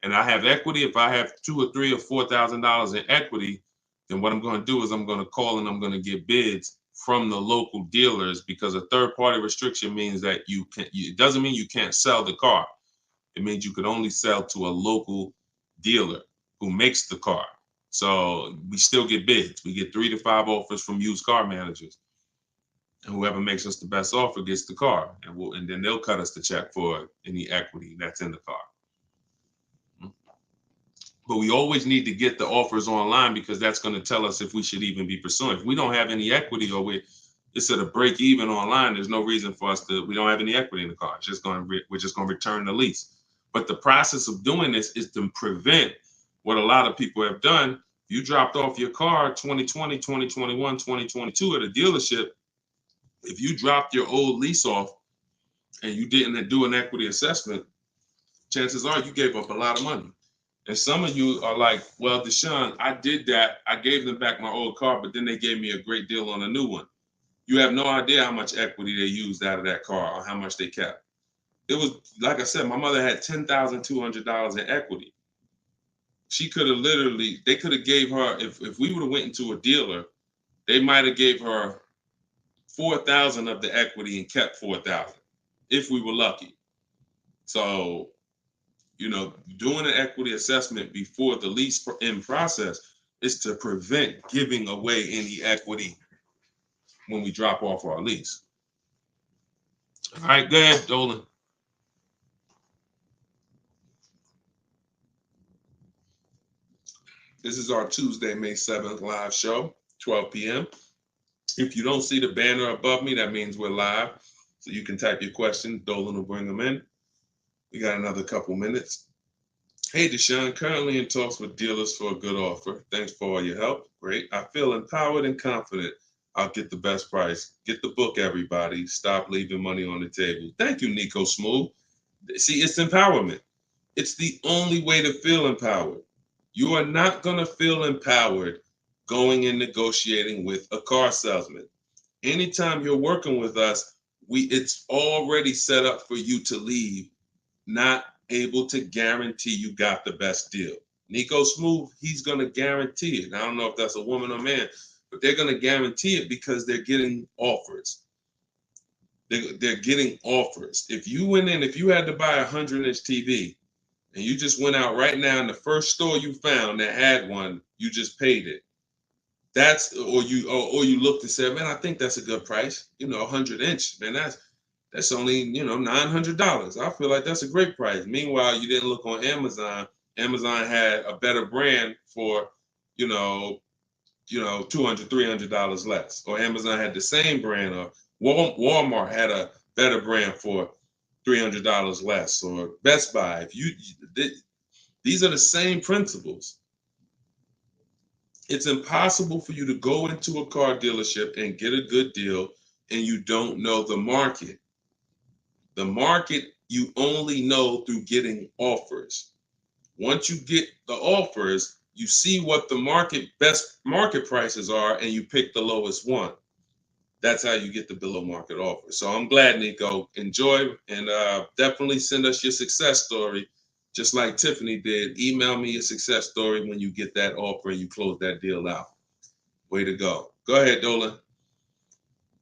and I have equity, if I have $2,000 or $3,000 or $4,000 in equity, then what I'm going to do is I'm going to call and I'm going to get bids from the local dealers, because a third-party restriction means that it doesn't mean you can't sell the car. It means you could only sell to a local dealer who makes the car. So we still get bids. We get 3 to 5 offers from used car managers. And whoever makes us the best offer gets the car. And then they'll cut us the check for any equity that's in the car. But we always need to get the offers online, because that's going to tell us if we should even be pursuing. If we don't have any equity, or it's at a break even online, there's no reason for us we don't have any equity in the car. We're just going to return the lease. But the process of doing this is to prevent what a lot of people have done. You dropped off your car 2020, 2021, 2022 at a dealership. If you dropped your old lease off and you didn't do an equity assessment, chances are you gave up a lot of money. And some of you are like, well, Deshone, I did that. I gave them back my old car, but then they gave me a great deal on a new one. You have no idea how much equity they used out of that car or how much they kept. It was, like I said, my mother had $10,200 in equity. she could have literally, they could have gave her, if we would have went into a dealer, they might have gave her 4,000 of the equity and kept 4,000 if we were lucky. So, you know, doing an equity assessment before the lease in process is to prevent giving away any equity when we drop off our lease. All right, go ahead, Dolan. This is our Tuesday, May 7th live show, 12 p.m. If you don't see the banner above me, that means we're live. So you can type your question. Dolan will bring them in. We got another couple minutes. Hey, Deshone, currently in talks with dealers for a good offer. Thanks for all your help. Great. I feel empowered and confident I'll get the best price. Get the book, everybody. Stop leaving money on the table. Thank you, Nico Smooth. See, it's empowerment. It's the only way to feel empowered. You are not going to feel empowered going and negotiating with a car salesman. Anytime you're working with us, it's already set up for you to leave not able to guarantee you got the best deal. Nico Smooth, he's going to guarantee it. I don't know if that's a woman or man, but they're going to guarantee it because they're getting offers. They're getting offers. If you went in, if you had to buy a 100-inch TV and you just went out right now in the first store you found that had one, you just paid it. That's, or you looked and said, man, I think that's a good price. You know, 100-inch, man, that's only, you know, $900. I feel like that's a great price. Meanwhile, you didn't look on Amazon. Amazon had a better brand for, you know, $200, $300 less. Or Amazon had the same brand, or Walmart had a better brand for $300 less, or Best Buy. These are the same principles. It's impossible for you to go into a car dealership and get a good deal and you don't know the market. The market you only know through getting offers. Once you get the offers, you see what the best market prices are and you pick the lowest one. That's how you get the below market offer. So I'm glad, Nico. Enjoy, and definitely send us your success story. Just like Tiffany did, email me a success story when you get that offer and you close that deal out. Way to go. Go ahead, Dolan.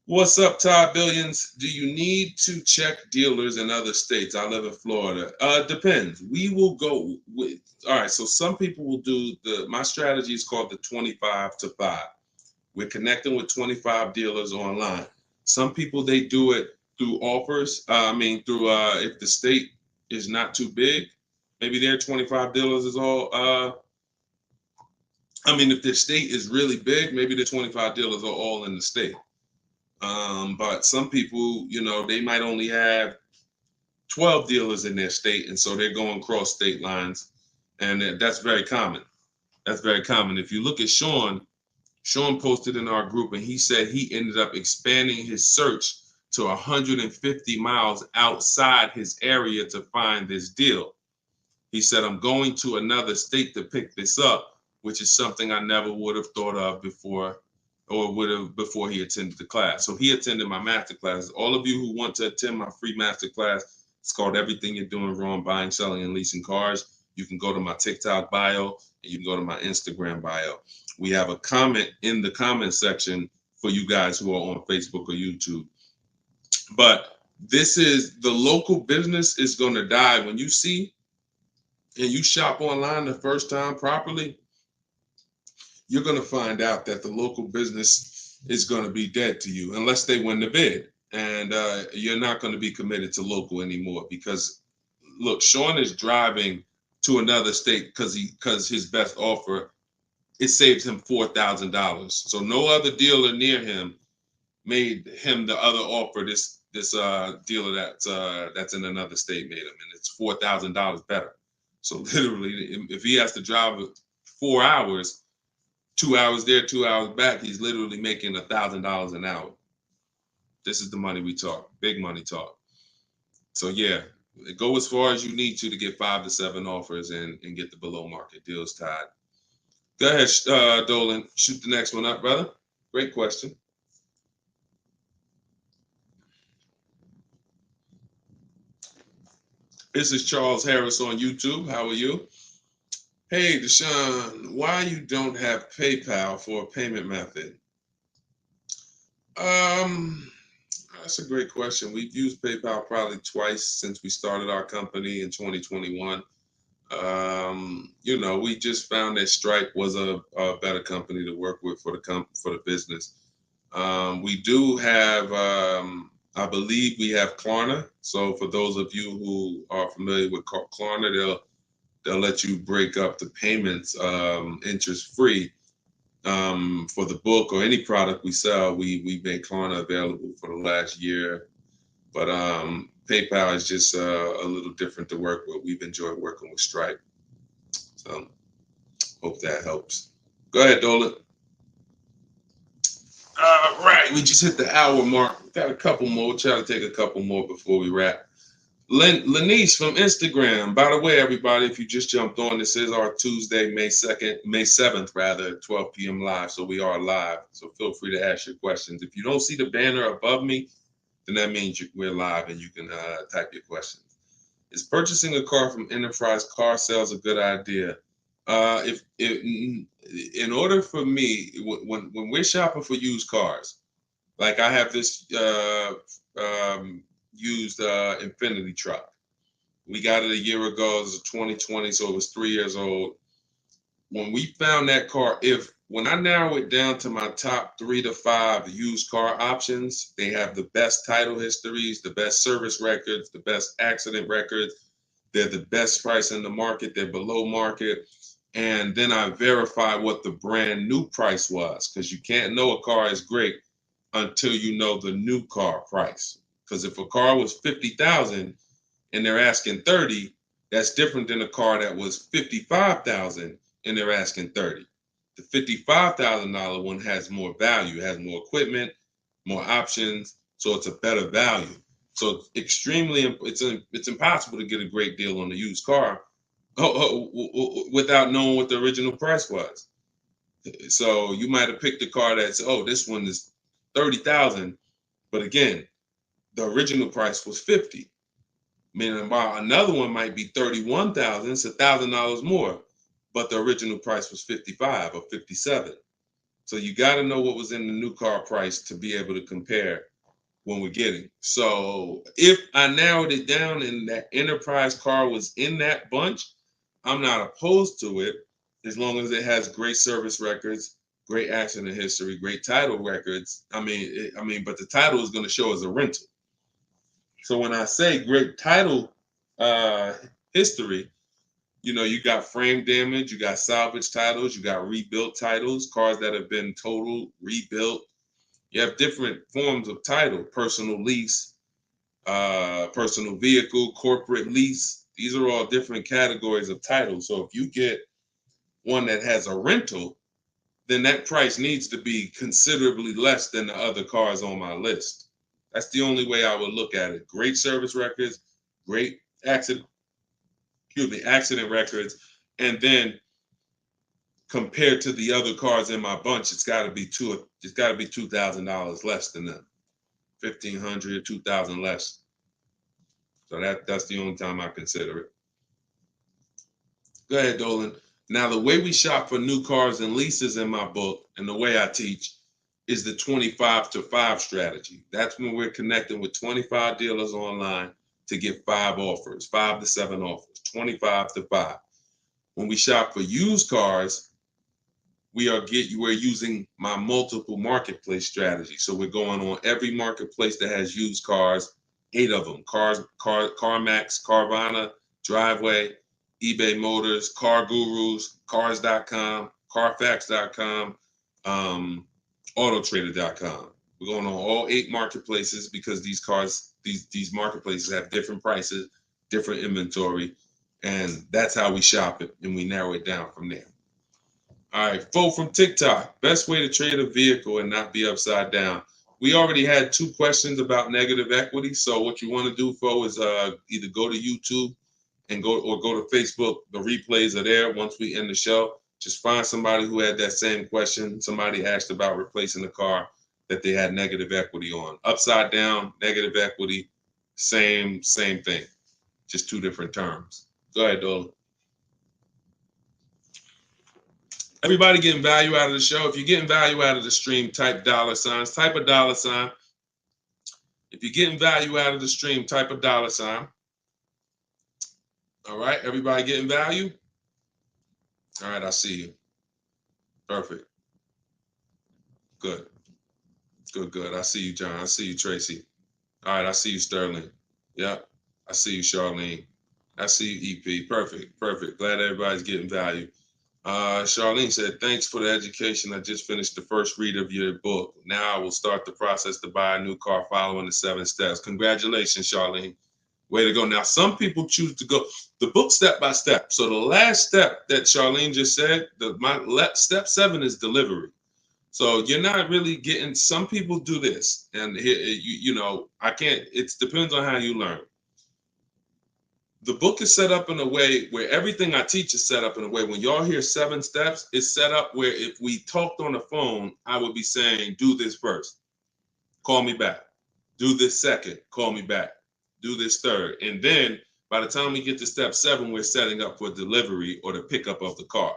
What's up, Todd Billions? Do you need to check dealers in other states? I live in Florida. Depends. We will go with, all right, so some people will do my strategy is called the 25 to 5. We're connecting with 25 dealers online. Some people, they do it through offers. Through if the state is not too big, maybe their 25 dealers is all, if their state is really big, maybe the 25 dealers are all in the state. But some people, you know, they might only have 12 dealers in their state, and so they're going cross state lines, and that's very common. That's very common. If you look at Sean posted in our group, and he said he ended up expanding his search to 150 miles outside his area to find this deal. He said, I'm going to another state to pick this up, which is something I never would have thought of before, or would have before he attended the class. So he attended my master class. All of you who want to attend my free master class, it's called Everything You're Doing Wrong, Buying, Selling, and Leasing Cars. You can go to my TikTok bio, and you can go to my Instagram bio. We have a comment in the comment section for you guys who are on Facebook or YouTube. But this is, the local business is going to die. When you see and you shop online the first time properly, you're going to find out that the local business is going to be dead to you unless they win the bid. And you're not going to be committed to local anymore, because look, Sean is driving to another state because his best offer, it saves him $4,000. So no other dealer near him made him the other offer. This dealer that's in another state made him, and it's $4,000 better. So literally, if he has to drive 4 hours, 2 hours there, 2 hours back, he's literally making $1,000 an hour. This is the money we talk, big money talk. So yeah, go as far as you need to get 5 to 7 offers and get the below market deals tied. Go ahead, Dolan, shoot the next one up, brother. Great question. This is Charles Harris on YouTube. How are you? Hey, Deshone, why you don't have PayPal for a payment method? That's a great question. We've used PayPal probably twice since we started our company in 2021. You know, we just found that Stripe was a better company to work with for the business. We do have, I believe we have Klarna. So for those of you who are familiar with Klarna, they'll let you break up the payments interest free. For the book or any product we sell, we make Klarna available for the last year. But PayPal is just a little different to work with. We've enjoyed working with Stripe. So hope that helps. Go ahead, Dolan. All right, we just hit the hour mark. Got a couple more. We'll try to take a couple more before we wrap. Lenice from Instagram. By the way, everybody, if you just jumped on, this is our Tuesday, May 7th, rather, 12 p.m. live. So we are live. So feel free to ask your questions. If you don't see the banner above me, then that means we're live and you can type your questions. Is purchasing a car from Enterprise Car Sales a good idea? In order for me, when we're shopping for used cars, like I have this used Infinity truck. We got it a year ago. It was a 2020, so it was 3 years old. When we found that car, when I narrow it down to my top 3 to 5 used car options, they have the best title histories, the best service records, the best accident records. They're the best price in the market. They're below market. And then I verify what the brand new price was, because you can't know a car is great until you know the new car price. Because if a car was 50,000 and they're asking 30, that's different than a car that was 55,000 and they're asking 30. The $55,000 one has more value, has more equipment, more options, so it's a better value. So it's impossible to get a great deal on a used car without knowing what the original price was. So you might have picked a car that's, this one is 30,000, but again, the original price was 50. Meaning, while another one might be 31,000, it's $1,000 more, but the original price was 55 or 57. So you got to know what was in the new car price to be able to compare when we're getting. So if I narrowed it down and that Enterprise car was in that bunch, I'm not opposed to it as long as it has great service records, great accident history, great title records. But the title is going to show as a rental. So when I say great title history, you got frame damage, you got salvage titles, you got rebuilt titles, cars that have been totaled, rebuilt. You have different forms of title: personal lease, personal vehicle, corporate lease. These are all different categories of title. So if you get one that has a rental, then that price needs to be considerably less than the other cars on my list. That's the only way I would look at it. Great service records, great accident records, and then compared to the other cars in my bunch, it's got to be $2,000 less than them. $1,500, $2,000 less. So that's the only time I consider it. Go ahead, Dolan. Now, the way we shop for new cars and leases in my book, and the way I teach, is the 25 to 5 strategy. That's when we're connecting with 25 dealers online to get 5 offers, 5 to 7 offers, 25 to 5. When we shop for used cars, we're using my multiple marketplace strategy. So we're going on every marketplace that has used cars, 8 of them: CarMax, Carvana, Driveway, eBay Motors, Car Gurus, Cars.com, Carfax.com, Autotrader.com. We're going on all 8 marketplaces because these marketplaces have different prices, different inventory, and that's how we shop it, and we narrow it down from there. All right, Fo from TikTok. Best way to trade a vehicle and not be upside down. We already had 2 questions about negative equity. So what you want to do, Fo, is either go to YouTube and go to Facebook. The replays are there once we end the show. Just find somebody who had that same question. Somebody asked about replacing the car that they had negative equity on. Upside down, negative equity, same thing. Just 2 different terms. Go ahead, Dolan. Everybody getting value out of the show. If you're getting value out of the stream, type $signs. Type a $sign. If you're getting value out of the stream, type a $sign. All right, everybody getting value? All right, I see you. Perfect. Good. Good. I see you, John. I see you, Tracy. All right, I see you, Sterling. Yep. I see you, Charlene. I see you, EP. Perfect. Glad everybody's getting value. Charlene said, thanks for the education. I just finished the first read of your book. Now I will start the process to buy a new car following the 7 steps. Congratulations, Charlene. Way to go. Now, some people choose to go the book step by step. So the last step that Charlene just said, step 7 is delivery. So you're not really getting, some people do this. And it depends on how you learn. The book is set up in a way where everything I teach is set up in a way when y'all hear 7 steps, it's set up where if we talked on the phone, I would be saying, do this first, call me back. Do this second, call me back. Do this third. And then by the time we get to step 7, we're setting up for delivery or the pickup of the car.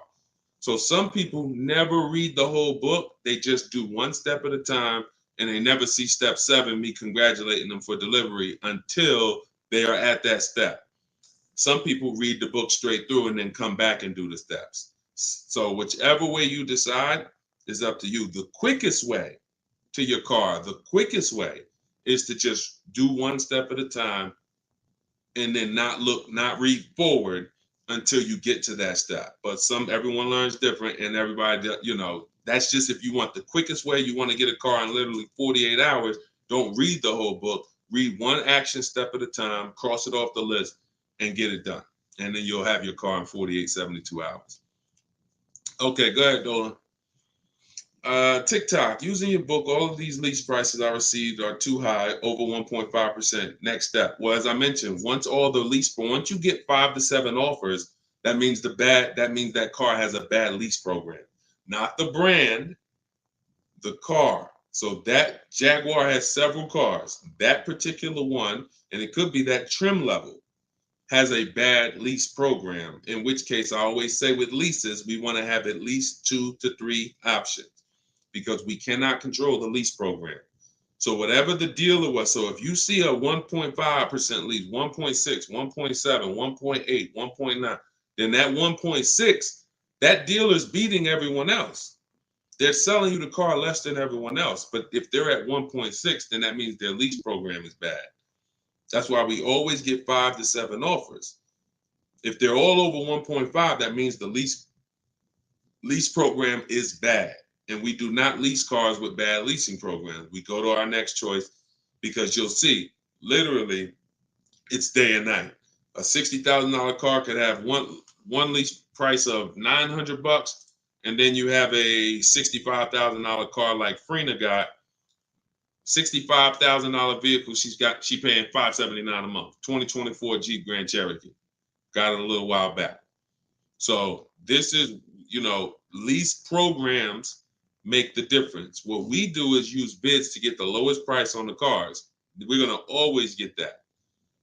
So some people never read the whole book. They just do 1 step at a time and they never see step 7, me congratulating them for delivery until they are at that step. Some people read the book straight through and then come back and do the steps. So whichever way you decide is up to you. The quickest way to your car, the quickest way is to just do 1 step at a time and then not read forward until you get to that step. But everyone learns different and everybody, that's just if you want the quickest way, you want to get a car in literally 48 hours, don't read the whole book. Read 1 action step at a time, cross it off the list, and get it done. And then you'll have your car in 48, 72 hours. Okay, go ahead, Dolan. TikTok, using your book, all of these lease prices I received are too high, over 1.5%. Next step. Well, as I mentioned, once you get 5 to 7 offers, that means that car has a bad lease program. Not the brand, the car. So that Jaguar has several cars. That particular one, and it could be that trim level, has a bad lease program, in which case I always say with leases, we want to have at least 2 to 3 options because we cannot control the lease program. So whatever the dealer was, so if you see a 1.5% lease, 1.6, 1.7, 1.8, 1.9, then that 1.6, that dealer's beating everyone else. They're selling you the car less than everyone else. But if they're at 1.6, then that means their lease program is bad. That's why we always get 5 to 7 offers. If they're all over 1.5, that means the lease program is bad. And we do not lease cars with bad leasing programs. We go to our next choice because you'll see, literally, it's day and night. A $60,000 car could have one lease price of $900, and then you have a $65,000 car like Frena got. $65,000 vehicle she paying $579 a month. 2024 Jeep Grand Cherokee. Got it a little while back. So this is, lease programs make the difference. What we do is use bids to get the lowest price on the cars. We're gonna always get that.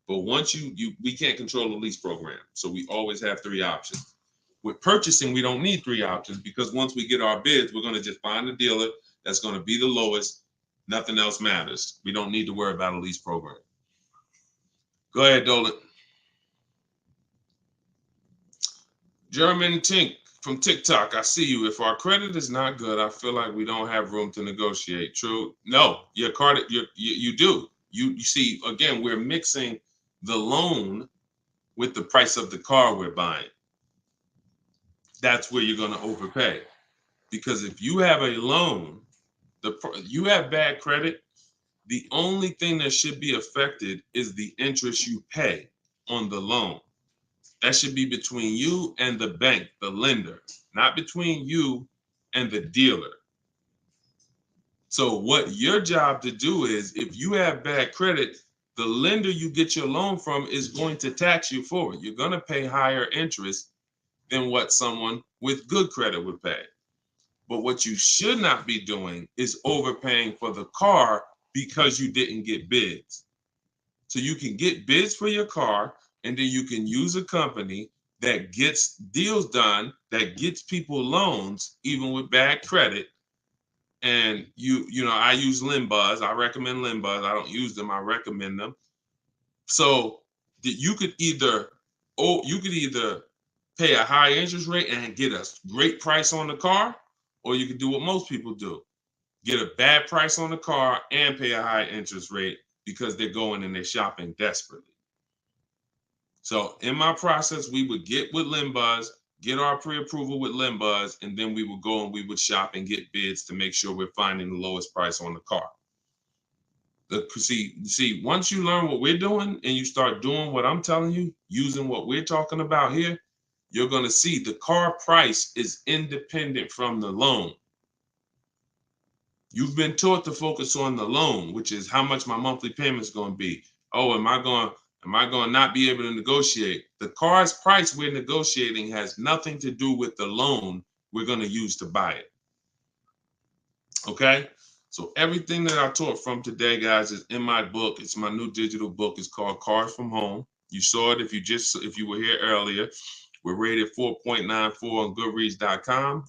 But once we can't control the lease program. So we always have 3 options. With purchasing, we don't need 3 options because once we get our bids, we're gonna just find a dealer that's gonna be the lowest. Nothing else matters. We don't need to worry about a lease program. Go ahead, Dolan. German Tink from TikTok. I see you. If our credit is not good, I feel like we don't have room to negotiate. True? No, your credit, you do. You see, again, we're mixing the loan with the price of the car we're buying. That's where you're going to overpay. Because if you have a loan, you have bad credit, the only thing that should be affected is the interest you pay on the loan. That should be between you and the bank, the lender, not between you and the dealer. So what your job to do is, if you have bad credit, the lender you get your loan from is going to tax you for it. You're going to pay higher interest than what someone with good credit would pay. But what you should not be doing is overpaying for the car because you didn't get bids. So you can get bids for your car, and then you can use a company that gets deals done, that gets people loans, even with bad credit. And you know, I use Limbuzz. I recommend Limbuzz. I don't use them. I recommend them. So you could either pay a high interest rate and get a great price on the car, or you could do what most people do. Get a bad price on the car and pay a high interest rate because they're going and they're shopping desperately. So in my process, we would get with Limbuzz, get our pre-approval with Limbuzz, and then we would go and we would shop and get bids to make sure we're finding the lowest price on the car. See, once you learn what we're doing and you start doing what I'm telling you, using what we're talking about here, you're going to see the car price is independent from the loan. You've been taught to focus on the loan, which is how much my monthly payment is going to be. Oh, am I going to not be able to negotiate? The car's price we're negotiating has nothing to do with the loan we're going to use to buy it. Okay? So everything that I taught from today, guys, is in my book. It's my new digital book. It's called Cars from Home. You saw it if you were here earlier. We're rated 4.94 on Goodreads.com.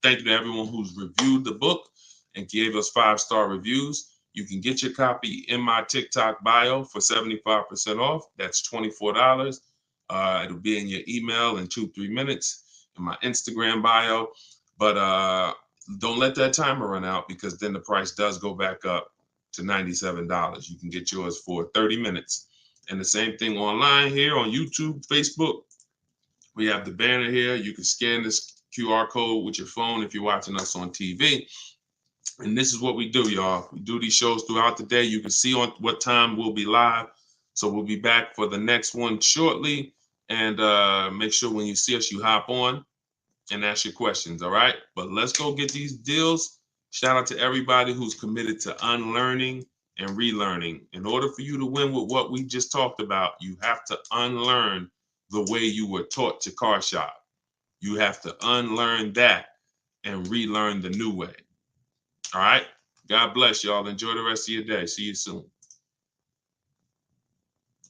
Thank you to everyone who's reviewed the book and gave us 5-star reviews. You can get your copy in my TikTok bio for 75% off. That's $24. It'll be in your email in 2-3 minutes in my Instagram bio. But don't let that timer run out, because then the price does go back up to $97. You can get yours for 30 minutes. And the same thing online here on YouTube, Facebook. We have the banner here. You can scan this QR code with your phone if you're watching us on TV. And this is what we do, y'all. We do these shows throughout the day. You can see on what time we'll be live. So we'll be back for the next one shortly. And make sure when you see us, you hop on and ask your questions, all right? But let's go get these deals. Shout out to everybody who's committed to unlearning and relearning. In order for you to win with what we just talked about, you have to unlearn the way you were taught to car shop. You have to unlearn that and relearn the new way. All right? God bless y'all. Enjoy the rest of your day. See you soon.